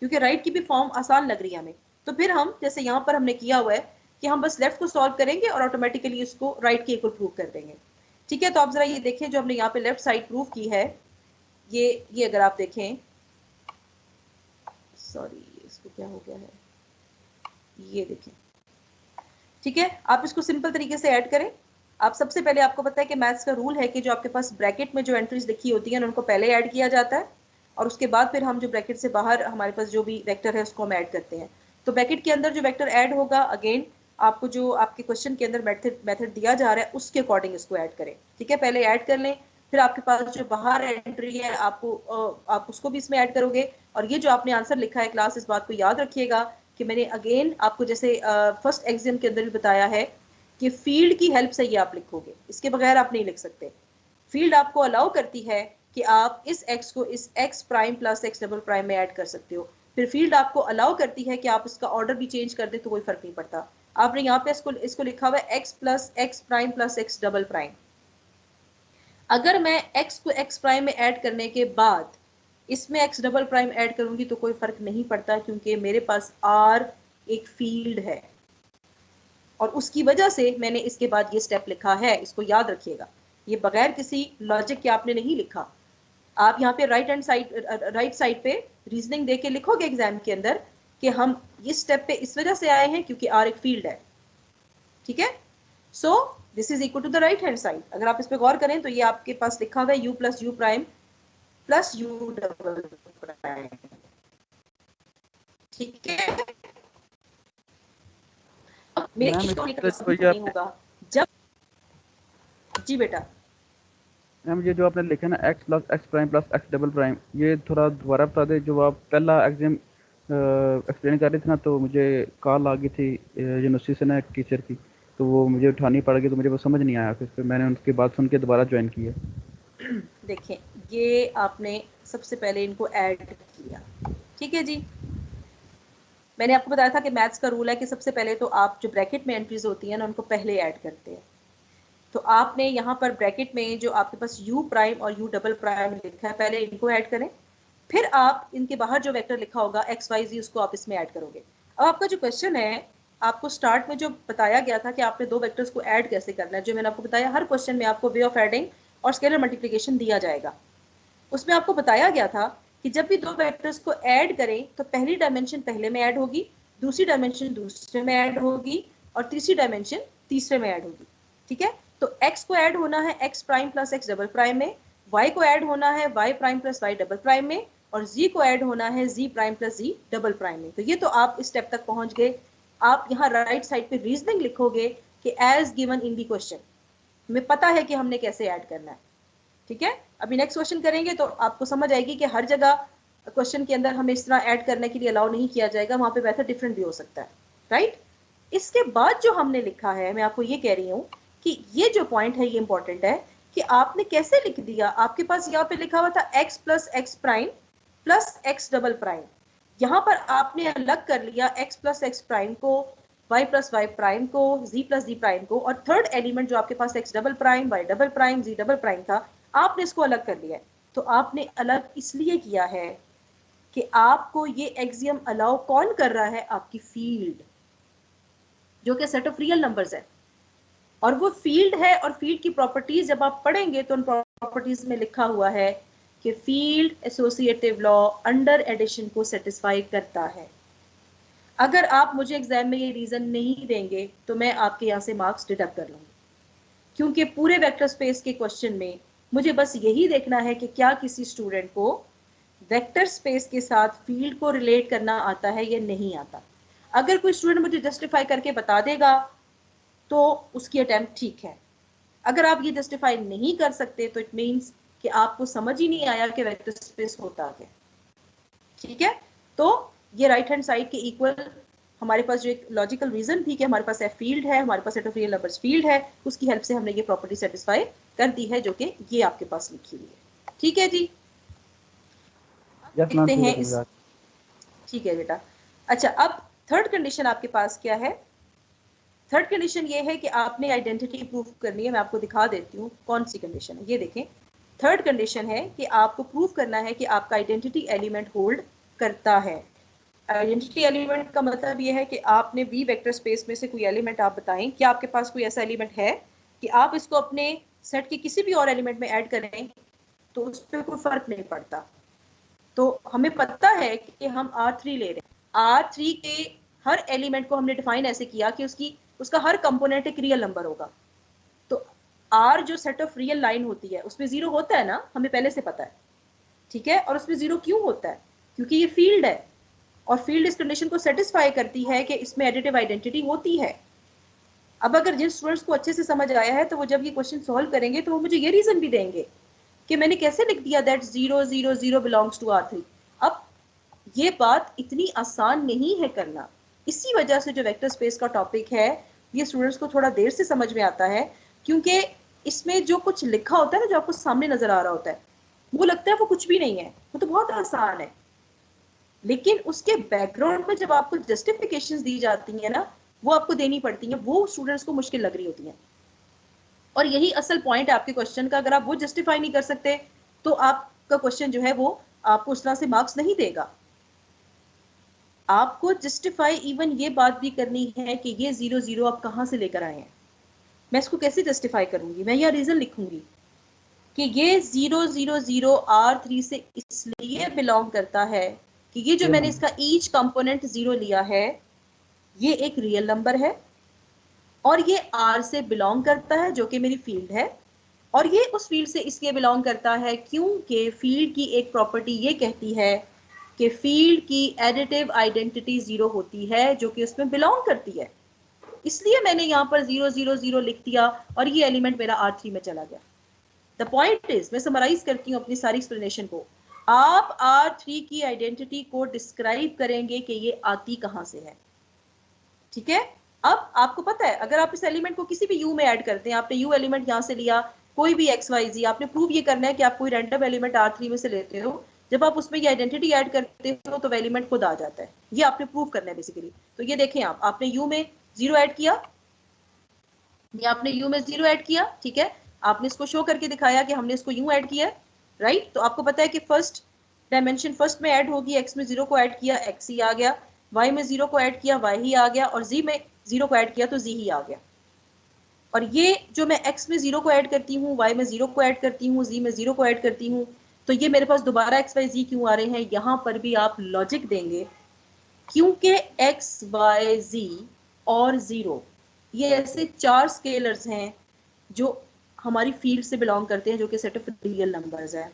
क्योंकि राइट की भी फॉर्म आसान लग रही है हमें, तो फिर हम जैसे यहाँ पर हमने किया हुआ है कि हम बस लेफ्ट को सॉल्व करेंगे और ऑटोमेटिकली इसको राइट के इक्वल प्रूव कर देंगे, ठीक है। तो आप जरा ये देखें, जो हमने यहाँ पे लेफ्ट साइड प्रूव की है, ये अगर आप देखें, सॉरी इसको क्या हो गया है, ये देखें, ठीक है। आप इसको सिंपल तरीके से ऐड करें। आप सबसे पहले, आपको पता है कि मैथ्स का रूल है कि जो आपके पास ब्रैकेट में जो एंट्रीज लिखी होती हैं उनको पहले ऐड किया जाता है और उसके बाद फिर हम जो ब्रैकेट से बाहर हमारे पास जो भी वेक्टर है उसको हम ऐड करते हैं। तो ब्रैकेट के अंदर जो वेक्टर ऐड होगा, अगेन आपको जो आपके क्वेश्चन के अंदर मेथड दिया जा रहा है उसके अकॉर्डिंग इसको ऐड करें, ठीक है। पहले ऐड कर लें, फिर आपके पास जो बाहर एंट्री है आप उसको भी इसमें ऐड करोगे। और ये जो आपने आंसर लिखा है क्लास, इस बात को याद रखिएगा कि मैंने अगेन आपको जैसे फर्स्ट एग्जाम के अंदर भी बताया है कि फील्ड की हेल्प से ये आप लिखोगे, इसके बगैर आप नहीं लिख सकते। फील्ड आपको अलाउ करती है कि आप इस x को इस x prime plus x double prime में ऐड कर सकते हो। फिर फील्ड आपको अलाउ करती है कि आप इसका ऑर्डर भी चेंज कर दे तो कोई फर्क नहीं पड़ता। आपने यहाँ पे इसको लिखा हुआ है x plus x prime plus x double prime. अगर मैं x को x प्राइम में ऐड करने के बाद इसमें x डबल प्राइम ऐड करूंगी तो कोई फर्क नहीं पड़ता, क्योंकि मेरे पास r एक फील्ड है और उसकी वजह से मैंने इसके बाद ये स्टेप लिखा है। इसको याद रखिएगा, ये बगैर किसी लॉजिक के आपने नहीं लिखा। आप यहाँ पे राइट साइड पे रीजनिंग देके लिखोगे एग्जाम के अंदर कि हम इस स्टेप पे इस वजह से आए हैं क्योंकि आर एक फील्ड है, ठीक है। So this is equal to the right hand side. अगर आप इस पे गौर करें तो ये आपके पास लिखा हुआ है u plus you prime plus U double prime, ठीक है। मेरे नहीं होगा जब, जी बेटा। मैम ये जो आपने लिखा ना x plus x prime plus x double prime, ये थोड़ा दोबारा बता दे। जो आप पहला एग्जाम एक्सप्लेन कर रहे थे ना, तो मुझे कॉल आ गई थी यूनिवर्सिटी से ना एक टीचर की, तो वो मुझे उठानी पड़ गई, तो मुझे वो समझ नहीं आया। फिर मैंने उनकी बात सुन के दोबारा ज्वाइन किया। देखें, ये आपने सबसे पहले इनको ऐड किया, ठीक है जी। मैंने आपको बताया था कि मैथ्स का रूल है कि सबसे पहले तो आप जो ब्रैकेट में एंट्रीज होती हैं ना उनको पहले ऐड करते हैं। तो आपने यहाँ पर ब्रैकेट में जो आपके पास u प्राइम और u डबल प्राइम लिखा है, पहले इनको ऐड करें, फिर आप इनके बाहर जो वेक्टर लिखा होगा x y z उसको आप इसमें ऐड करोगे। अब आपका जो क्वेश्चन है, आपको स्टार्ट में जो बताया गया था कि आपने दो वेक्टर्स को ऐड कैसे करना है, जो मैंने आपको बताया हर क्वेश्चन में आपको वे ऑफ एडिंग और स्केलर मल्टीप्लिकेशन दिया जाएगा। उसमें आपको बताया गया था कि जब भी दो वेक्टर्स को ऐड करें तो पहली डायमेंशन पहले में ऐड होगी, दूसरी डायमेंशन दूसरे में ऐड होगी और तीसरी डायमेंशन तीसरे में ऐड होगी, ठीक है। तो x को ऐड होना है x prime plus x double prime में, y को ऐड होना है y prime plus y double prime में और z को ऐड होना है z prime plus z double prime में। तो ये तो आप इस स्टेप तक पहुंच गए। आप यहाँ राइट साइड पे रीजनिंग लिखोगे कि as given in the question, हमें पता है कि हमने कैसे ऐड करना है, ठीक है। अभी नेक्स्ट क्वेश्चन करेंगे तो आपको समझ आएगी कि हर जगह क्वेश्चन के अंदर हमें इस तरह ऐड करने के लिए अलाउ नहीं किया जाएगा, वहां पे मेथड डिफरेंट भी हो सकता है, राइट। इसके बाद जो हमने लिखा है, मैं आपको ये कह रही हूँ कि ये जो पॉइंट है ये इंपॉर्टेंट है कि आपने कैसे लिख दिया। आपके पास यहाँ पे लिखा हुआ था x plus ex prime plus x double prime. यहाँ पर आपने अलग कर लिया x प्लस एक्स प्राइम को, y प्लस वाई प्राइम को, z प्लस z प्राइम को, और थर्ड एलिमेंट जो आपके पास x double prime, y double prime, z double prime था, आपने इसको अलग कर लिया है। तो आपने अलग इसलिए किया है कि आपको ये एक्सियम अलाउ कौन कर रहा है, आपकी फील्ड, जो कि सेट ऑफ रियल नंबर्स है। और वो फील्ड है, और फील्ड की प्रॉपर्टीज जब आप पढ़ेंगे तो उन प्रॉपर्टीज में लिखा हुआ है कि field associative law under addition को सेटिस्फाई करता है। अगर आप मुझे एग्जाम में ये रीजन नहीं देंगे तो मैं आपके यहाँ से मार्क्स डिडक्ट कर लूंगी, क्योंकि पूरे वेक्टर स्पेस के क्वेश्चन में मुझे बस यही देखना है कि क्या किसी स्टूडेंट को वेक्टर स्पेस के साथ फील्ड को रिलेट करना आता है या नहीं आता। अगर कोई स्टूडेंट मुझे जस्टिफाई करके बता देगा तो उसकी अटेम्प्ट ठीक है। अगर आप ये जस्टिफाई नहीं कर सकते तो इट मीन्स कि आपको समझ ही नहीं आया कि वेक्टर स्पेस होता क्या। ठीक है, तो ये राइट हैंड साइड के इक्वल हमारे पास जो एक लॉजिकल रीजन थी कि हमारे पास एफ फील्ड है, हमारे पास set of real numbers field है, उसकी हेल्प से हमने ये प्रॉपर्टी सेटिस्फाई कर दी है, जो कि ये आपके पास लिखी हुई है। ठीक है जी, देखते हैं इस, ठीक है बेटा। अच्छा, अब थर्ड कंडीशन आपके पास क्या है? थर्ड कंडीशन ये है कि आपने आइडेंटिटी प्रूफ करनी है। मैं आपको दिखा देती हूँ कौन सी कंडीशन है। ये देखें, थर्ड कंडीशन है कि आपको प्रूफ करना है कि आपका आइडेंटिटी एलिमेंट होल्ड करता है। आइडेंटिटी एलिमेंट का मतलब ये है कि आपने वी वेक्टर स्पेस में से कोई एलिमेंट आप बताएं कि आपके पास कोई ऐसा एलिमेंट है कि आप इसको अपने सेट के किसी भी और एलिमेंट में ऐड करें तो उस पर कोई फर्क नहीं पड़ता। तो हमें पता है कि हम R3 ले रहे हैं, R3 के हर एलिमेंट को हमने डिफाइन ऐसे किया कि उसका हर कंपोनेंट एक रियल नंबर होगा। तो R जो सेट ऑफ रियल लाइन होती है उसमें जीरो होता है ना, हमें पहले से पता है। ठीक है, और उसमें जीरो क्यों होता है? क्योंकि ये फील्ड है, और फील्ड इस कंडीशन को सेटिस्फाई करती है कि इसमें एडिटिव आइडेंटिटी होती है। अब अगर जिन स्टूडेंट्स को अच्छे से समझ आया है तो वो जब ये क्वेश्चन सॉल्व करेंगे तो वो मुझे ये रीजन भी देंगे कि मैंने कैसे लिख दिया दैट 0 0 0 बिलोंग्स टू R3। अब ये बात इतनी आसान नहीं है करना, इसी वजह से जो वेक्टर स्पेस का टॉपिक है ये स्टूडेंट्स को थोड़ा देर से समझ में आता है, क्योंकि इसमें जो कुछ लिखा होता है ना, जो आपको सामने नजर आ रहा होता है, वो लगता है वो कुछ भी नहीं है, वो तो बहुत आसान है। लेकिन उसके बैकग्राउंड में जब आपको जस्टिफिकेशंस दी जाती हैं ना, वो आपको देनी पड़ती हैं, वो स्टूडेंट्स को मुश्किल लग रही होती हैं। और यही असल पॉइंट है आपके क्वेश्चन का। अगर आप वो जस्टिफाई नहीं कर सकते तो आपका क्वेश्चन जो है वो आपको उस तरह से मार्क्स नहीं देगा। आपको जस्टिफाई इवन ये बात भी करनी है कि ये 0 0 आप कहाँ से लेकर आए हैं, मैं इसको कैसे जस्टिफाई करूंगी, मैं यह रीजन लिखूंगी कि ये 0 0 0 R3 से इसलिए बिलोंग करता है कि ये जो मैंने इसका ईच कंपोनेंट 0 लिया है ये एक रियल नंबर है, और ये R से बिलोंग करता है जो कि मेरी फील्ड है, और ये उस फील्ड से इसलिए बिलोंग करता है क्योंकि फील्ड की एक प्रॉपर्टी ये कहती है कि फील्ड की एडिटिव आइडेंटिटी 0 होती है जो कि उसमें बिलोंग करती है। इसलिए मैंने यहाँ पर 0 0 0 लिख दिया और ये एलिमेंट मेरा R3 में चला गया। द पॉइंट इज, मैं समराइज करती हूँ अपनी सारी एक्सप्लेनेशन को, आप R3 की आइडेंटिटी को डिस्क्राइब करेंगे कि ये आती कहाँ से है। ठीक है, अब आपको पता है अगर आप इस एलिमेंट को किसी भी U में ऐड करते हैं, आपने U एलिमेंट यहाँ से लिया, कोई भी XYZ, आपने प्रूव ये करना है कि आप कोई रैंडम एलिमेंट R3 में से लेते हो, जब आप उसमें ये आइडेंटिटी ऐड करते हो तो एलिमेंट खुद आ जाता है। ये आपने प्रूव करना है बेसिकली। तो ये देखें, आपने U में 0 ऐड किया, ये आपने U में 0 ऐड किया, ठीक है, आपने इसको शो करके दिखाया कि हमने इसको यूं ऐड किया, राइट। तो आपको पता है कि फर्स्ट डायमेंशन फर्स्ट में ऐड होगी, x में 0 को ऐड किया x ही आ गया, y में 0 को ऐड किया y ही आ गया, और z में 0 को ऐड किया तो z ही आ गया। और ये जो मैं x में 0 को ऐड करती हूँ, y में 0 को ऐड करती हूँ, z में 0 को ऐड करती हूँ, तो ये मेरे पास दोबारा x y z क्यों आ रहे हैं? यहाँ पर भी आप लॉजिक देंगे क्योंकि x y z और 0 ये ऐसे 4 स्केलर्स हैं जो हमारी फील्ड से बिलोंग करते हैं, जो कि सेट ऑफ रियल नंबर्स है,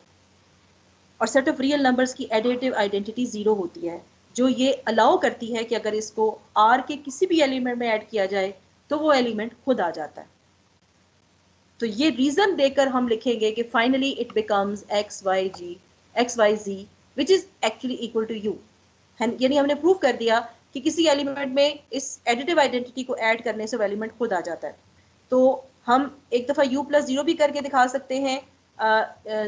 और सेट ऑफ रियल नंबर्स की एडिटिव आइडेंटिटी 0 होती है, जो ये अलाउ करती है कि अगर इसको R के किसी भी एलिमेंट में ऐड किया जाए तो वो एलिमेंट खुद आ जाता है। तो ये रीजन देकर हम लिखेंगे कि finally it becomes XYZ which is actually equal to U। यानी हमने प्रूव कर दिया कि किसी एलिमेंट में इस एडिटिव आइडेंटिटी को ऐड करने से वो एलिमेंट खुद आ जाता है। तो हम एक दफ़ा U प्लस 0 भी करके दिखा सकते हैं,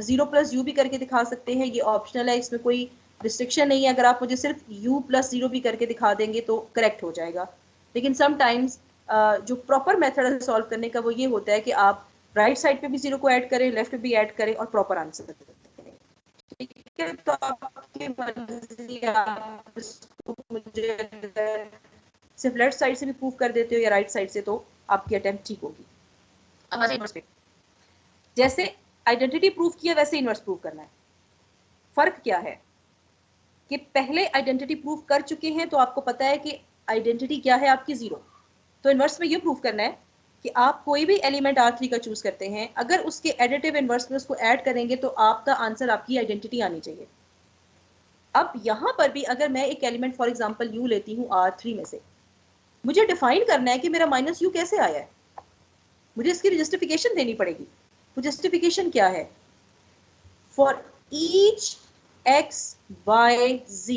0 प्लस U भी करके दिखा सकते हैं, ये ऑप्शनल है, इसमें कोई रिस्ट्रिक्शन नहीं है, अगर आप मुझे सिर्फ u प्लस 0 भी करके दिखा देंगे तो करेक्ट हो जाएगा। लेकिन समटाइम्स जो प्रॉपर मेथड है सॉल्व करने का वो ये होता है कि आप राइट साइड पे भी 0 को ऐड करें, लेफ्ट पे भी ऐड करें और प्रॉपर आंसर दें। ठीक है, तो आपकी मर्जी, आप इसको मुझे सिर्फ लेफ्ट साइड से भी प्रूव कर देते हो या राइट साइड से, तो आपकी अटेम्प्ट ठीक होगी। अब इनवर्स पे, जैसे आइडेंटिटी प्रूव किया वैसे इनवर्स प्रूव करना है। फर्क क्या है कि पहले आइडेंटिटी प्रूव कर चुके हैं तो आपको पता है कि आइडेंटिटी क्या है आपकी 0। तो इनवर्स में ये प्रूव करना है कि आप कोई भी एलिमेंट R3 का चूज करते हैं, अगर उसके एडिटिव इनवर्स में उसको ऐड करेंगे तो आपका आंसर आपकी आइडेंटिटी आनी चाहिए। अब यहां पर भी अगर मैं एक एलिमेंट फॉर एग्जांपल u लेती हूं R3 में से, मुझे डिफाइन करना है कि मेरा माइनस u कैसे आया है, मुझे इसकी जस्टिफिकेशन देनी पड़ेगी। वो जस्टिफिकेशन क्या है? For each x y z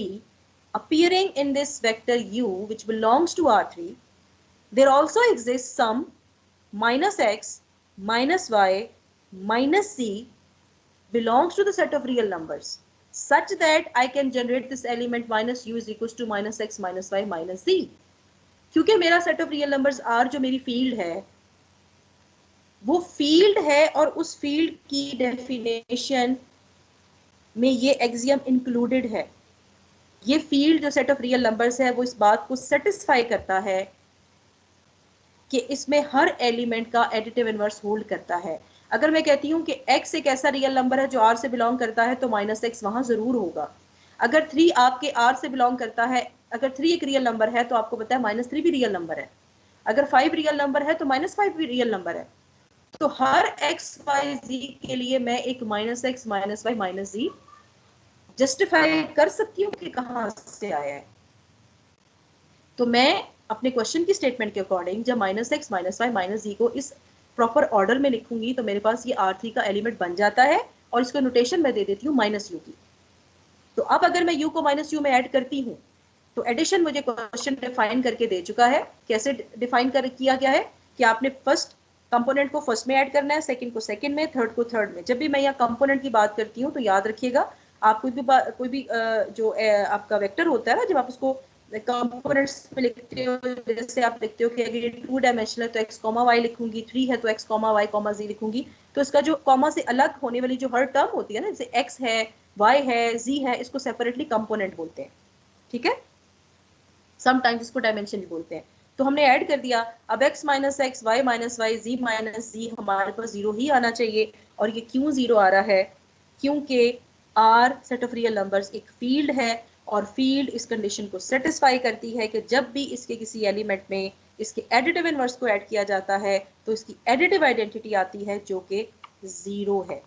appearing in this vector u which belongs to R3, there also exists some minus x minus y minus z belongs to the set of real numbers such that I can generate this element minus u is equals to minus x minus y minus z। क्योंकि मेरा set of real numbers R जो मेरी field है वो field है और उस field की डेफिनेशन में ये एक्सियम इंक्लूडेड है। ये फील्ड जो सेट ऑफ रियल नंबर्स है वो इस बात को सेटिस्फाई करता है कि इसमें हर एलिमेंट का एडिटिव इनवर्स होल्ड करता है। अगर मैं कहती हूँ कि x एक ऐसा रियल नंबर है जो R से बिलोंग करता है तो माइनस x वहां जरूर होगा। अगर 3 आपके R से बिलोंग करता है, अगर 3 एक रियल नंबर है तो आपको पता है माइनस 3 भी रियल नंबर है। अगर 5 रियल नंबर है तो माइनस 5 भी रियल नंबर है। तो हर एक्स वाई जी के लिए मैं एक minus x minus y minus g justify कर सकती हूँ कि कहां से आया है। तो मैं अपने क्वेश्चन की स्टेटमेंट के अकॉर्डिंग जब minus x minus y minus g को इस प्रॉपर ऑर्डर में लिखूंगी तो मेरे पास ये R3 का एलिमेंट बन जाता है और इसको नोटेशन में दे देती हूँ माइनस यू की। तो अब अगर मैं u को माइनस यू में ऐड करती हूँ तो एडिशन मुझे क्वेश्चन डिफाइन करके दे चुका है। कैसे डिफाइन कर किया गया है कि आपने फर्स्ट कंपोनेंट को फर्स्ट में ऐड करना है, सेकंड को सेकंड में, थर्ड को थर्ड में। जब भी मैं यहाँ कंपोनेंट की बात करती हूँ तो याद रखिएगा, आप कोई भी जो आपका वेक्टर होता है ना, जब आप उसको कंपोनेंट्स में लिखते हो, जैसे आप लिखते हो कि अगर ये 2 डायमेंशनल है तो x कॉमा y लिखूंगी, 3 है तो x comma y comma z लिखूंगी। तो इसका जो कॉमा से अलग होने वाली जो हर टर्म होती है ना, जैसे x है, y है, z है, इसको सेपरेटली कंपोनेंट बोलते हैं। ठीक है, समटाइम्स इसको डायमेंशन भी बोलते हैं। तो हमने ऐड कर दिया। अब x minus x, y minus y, g minus g हमारे पास 0 ही आना चाहिए। और ये क्यों 0 आ रहा है? क्योंकि R set of real numbers एक फील्ड है और फील्ड इस कंडीशन को सेटिस्फाई करती है कि जब भी इसके किसी एलिमेंट में इसके एडिटिव इनवर्स को ऐड किया जाता है तो इसकी एडिटिव आइडेंटिटी आती है जो कि 0 है।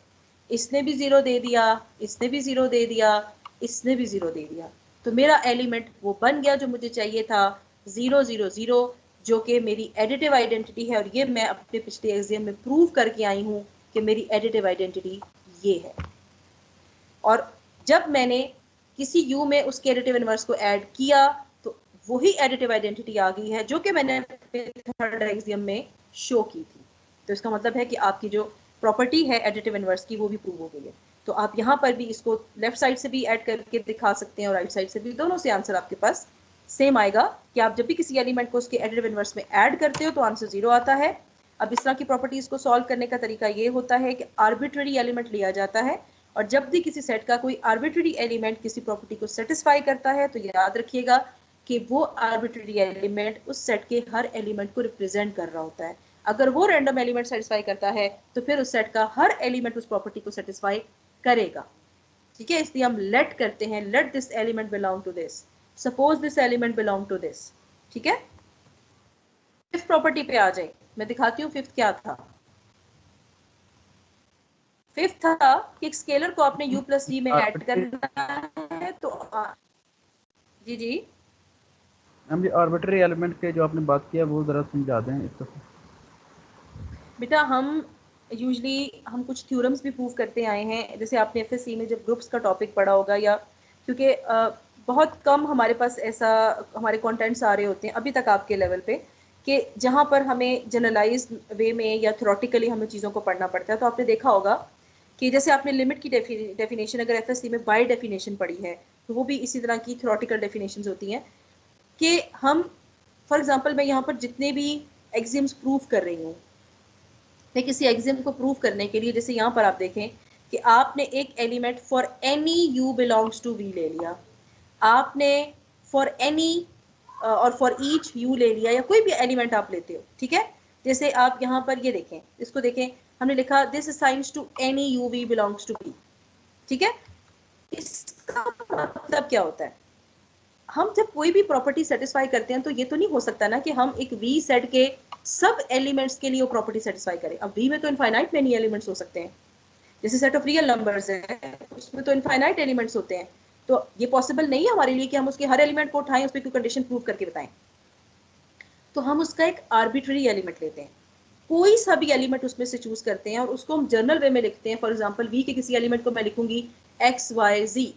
इसने भी 0 दे दिया, इसने भी 0 दे दिया, इसने भी 0 दे दिया, तो मेरा एलिमेंट वो बन गया जो मुझे चाहिए था, 0 0 0, जो कि मेरी एडिटिव आइडेंटिटी है। और ये मैं अपने पिछले एग्जाम में प्रूव करके आई हूँ कि मेरी एडिटिव आइडेंटिटी ये है। और जब मैंने किसी u में उसके एडिटिव इनवर्स को ऐड किया तो वही एडिटिव आइडेंटिटी आ गई है जो कि मैंने थर्ड एग्जाम में शो की थी। तो इसका मतलब है कि आपकी जो प्रॉपर्टी है एडिटिव इनवर्स की वो भी प्रूव हो गई है। तो आप यहाँ पर भी इसको लेफ्ट साइड से भी ऐड करके दिखा सकते हैं और राइट साइड से भी, दोनों से आंसर आपके पास सेम आएगा कि आप जब भी किसी एलिमेंट को उसके एडिटिव इनवर्स में ऐड करते हो तो आंसर 0 आता है। अब इस तरह की प्रॉपर्टीज को सॉल्व करने का तरीका ये होता है कि आर्बिट्ररी एलिमेंट लिया जाता है और जब भी किसी सेट का कोई आर्बिट्ररी एलिमेंट किसी प्रॉपर्टी को सेटिस्फाई करता है तो याद रखिएगा कि वो आर्बिट्ररी एलिमेंट उस सेट के हर एलिमेंट को रिप्रेजेंट कर रहा होता है। अगर वो रैंडम एलिमेंट सेटिस्फाई करता है तो फिर उस सेट का हर एलिमेंट उस प्रॉपर्टी को सेटिस्फाई करेगा। ठीक है, इसलिए हम लेट करते हैं, let this element belong to this, suppose this element belong to this. ठीक है, फिफ्थ प्रॉपर्टी पे आ जाए, मैं दिखाती हूँ फिफ्थ क्या था। फिफ्थ था कि एक स्केलर को आपने u प्लस v में ऐड करना है तो जी जी हम ये आर्बिट्ररी एलिमेंट के जो आपने बात किया वो जरा समझा दें इसको। बेटा, हम यूजली हम कुछ थ्योरम्स भी प्रूव करते आए हैं, जैसे आपने एफएससी में जब ग्रुप्स का टॉपिक पढ़ा होगा, या क्योंकि बहुत कम हमारे पास ऐसा हमारे कंटेंट्स आ रहे होते हैं अभी तक आपके लेवल पे कि जहाँ पर हमें जनरलाइज वे में या थ्योरेटिकली हमें चीज़ों को पढ़ना पड़ता है। तो आपने देखा होगा कि जैसे आपने लिमिट की डेफिनेशन अगर एफएससी में बाय डेफिनेशन पढ़ी है तो वो भी इसी तरह की थ्योरेटिकल डेफिनेशंस होती हैं कि हम फॉर एग्जांपल मैं यहाँ पर जितने भी एक्सिम्स प्रूव कर रही हूँ, मैं किसी एक्सिम को प्रूव करने के लिए जैसे यहाँ पर आप देखें कि आपने एक element for any u belongs to V ले लिया, आपने फॉर एनी और फॉर ईच यू ले लिया, या कोई भी एलिमेंट आप लेते हो, ठीक है। जैसे आप यहाँ पर ये देखें, इसको देखें, हमने लिखा this assigns to any u v belongs to V, ठीक है। इसका मतलब क्या होता है, हम जब कोई भी प्रॉपर्टी सेटिस्फाई करते हैं तो ये तो नहीं हो सकता ना कि हम एक वी सेट के सब एलिमेंट्स के लिए वो प्रॉपर्टी सेटिस्फाई करें। अब वी में तो इनफाइनाइट मेनी एलिमेंट्स हो सकते हैं, जैसे सेट ऑफ रियल नंबर्स है उसमें तो इनफाइनाइट एलिमेंट्स होते हैं, तो ये पॉसिबल नहीं है हमारे लिए कि हम उसके हर एलिमेंट को उठाएं, उस पर कोई कंडीशन प्रूव करके बताएं। तो हम उसका एक आर्बिट्ररी एलिमेंट लेते हैं, कोई सा भी एलिमेंट उसमें से चूज करते हैं और उसको हम जर्नल वे में लिखते हैं। फॉर एग्जांपल वी के किसी एलिमेंट को मैं लिखूंगी एक्स वाई जी,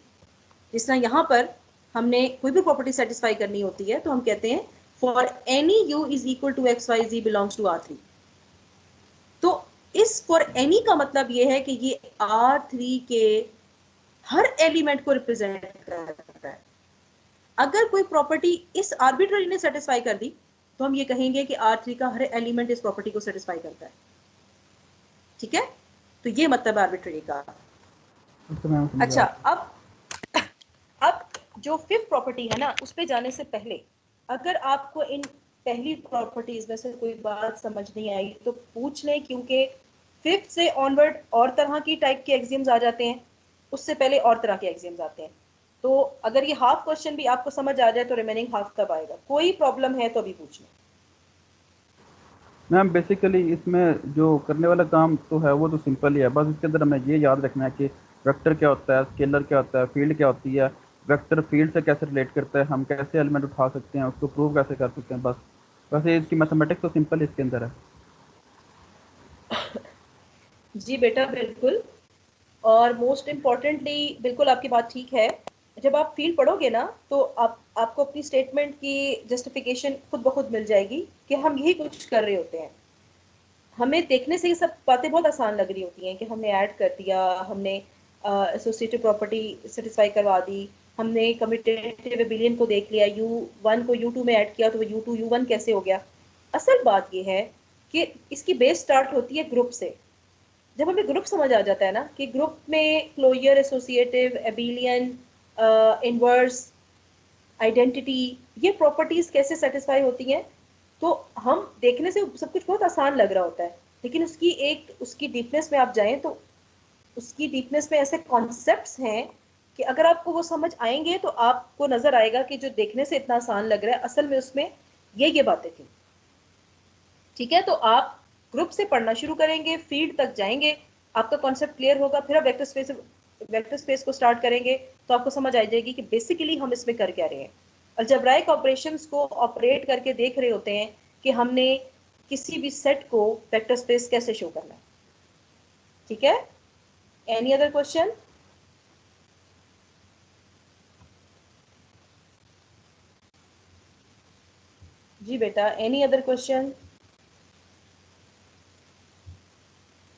जिस तरह यहाँ पर हमने कोई भी प्रॉपर्टी सेटिस्फाई करनी होती है तो हम कहते हैं for any u is equal to x y z belongs to R3। तो इस फॉर एनी का मतलब ये है कि ये R3 के हर एलिमेंट को रिप्रेजेंट करता है। अगर कोई प्रॉपर्टी इस आर्बिट्ररी ने सेटिस्फाई कर दी तो हम ये कहेंगे कि R3 का हर एलिमेंट इस प्रॉपर्टी को सेटिस्फाई करता है, ठीक है। तो ये मतलब आर्बिट्ररी का। तो मैं समझ अच्छा, गया। अब जो फिफ्थ प्रॉपर्टी है ना, उस पे जाने से पहले अगर आपको इन पहली प्रॉपर्टीज में से कोई बात समझ नहीं आई तो पूछ लें, क्योंकि फिफ्थ से ऑनवर्ड और तरह की टाइप के एग्जाम्स आ जाते हैं, उससे पहले और तरह के एग्जाम्स आते हैं। तो अगर ये हाफ क्वेश्चन भी आपको समझ आ जाए तो रिमेनिंग हाफ कब आएगा, कोई प्रॉब्लम है तो अभी पूछ लें। मैम बेसिकली इसमें जो करने वाला काम तो है वो तो सिंपल ही है, बस इसके अंदर हमें ये याद रखना है कि वेक्टर क्या होता है, स्केलर क्या होता है, फील्ड क्या होती है, वेक्टर फील्ड से कैसे रिलेट करता है, हम कैसे एलिमेंट उठा सकते हैं, उसको प्रूव कैसे कर सकते हैं, बस। वैसे इसकी मैथमेटिक्स तो सिंपल ही इसके अंदर है। जी बेटा बिल्कुल, और मोस्ट इम्पॉर्टेंटली बिल्कुल आपकी बात ठीक है। जब आप फील्ड पढ़ोगे ना तो आपको अपनी स्टेटमेंट की जस्टिफिकेशन खुद ब खुद मिल जाएगी कि हम यही कुछ कर रहे होते हैं। हमें देखने से ये सब बातें बहुत आसान लग रही होती हैं कि हमने ऐड कर दिया, हमने एसोसिएटिव प्रॉपर्टी सेटिस्फाई करवा दी, हमने कम्यूटेटिव एबिलियन को देख लिया, U1 को U2 में ऐड किया तो वो U2 U1 कैसे हो गया। असल बात ये है कि इसकी बेस स्टार्ट होती है ग्रुप से। जब हमें ग्रुप समझ आ जाता है ना कि ग्रुप में closure, associative, abelian, inverse, identity, ये प्रॉपर्टीज कैसे सेटिस्फाई होती हैं, तो हम देखने से सब कुछ बहुत आसान लग रहा होता है, लेकिन उसकी डीपनेस में आप जाएं तो उसकी डीपनेस में ऐसे कॉन्सेप्ट्स हैं कि अगर आपको वो समझ आएंगे तो आपको नजर आएगा कि जो देखने से इतना आसान लग रहा है असल में उसमें ये बातें थी, ठीक है। तो आप ग्रुप से पढ़ना शुरू करेंगे, फील्ड तक जाएंगे, आपका कॉन्सेप्ट क्लियर होगा, फिर आप वेक्टर स्पेस को स्टार्ट करेंगे तो आपको समझ आ जाएगी कि बेसिकली हम इसमें कर क्या रहे हैं। अलजेब्राइक ऑपरेशंस को ऑपरेट करके देख रहे होते हैं कि हमने किसी भी सेट को वेक्टर स्पेस कैसे शो करना है, ठीक है। Any other question? जी बेटा, एनी अदर क्वेश्चन?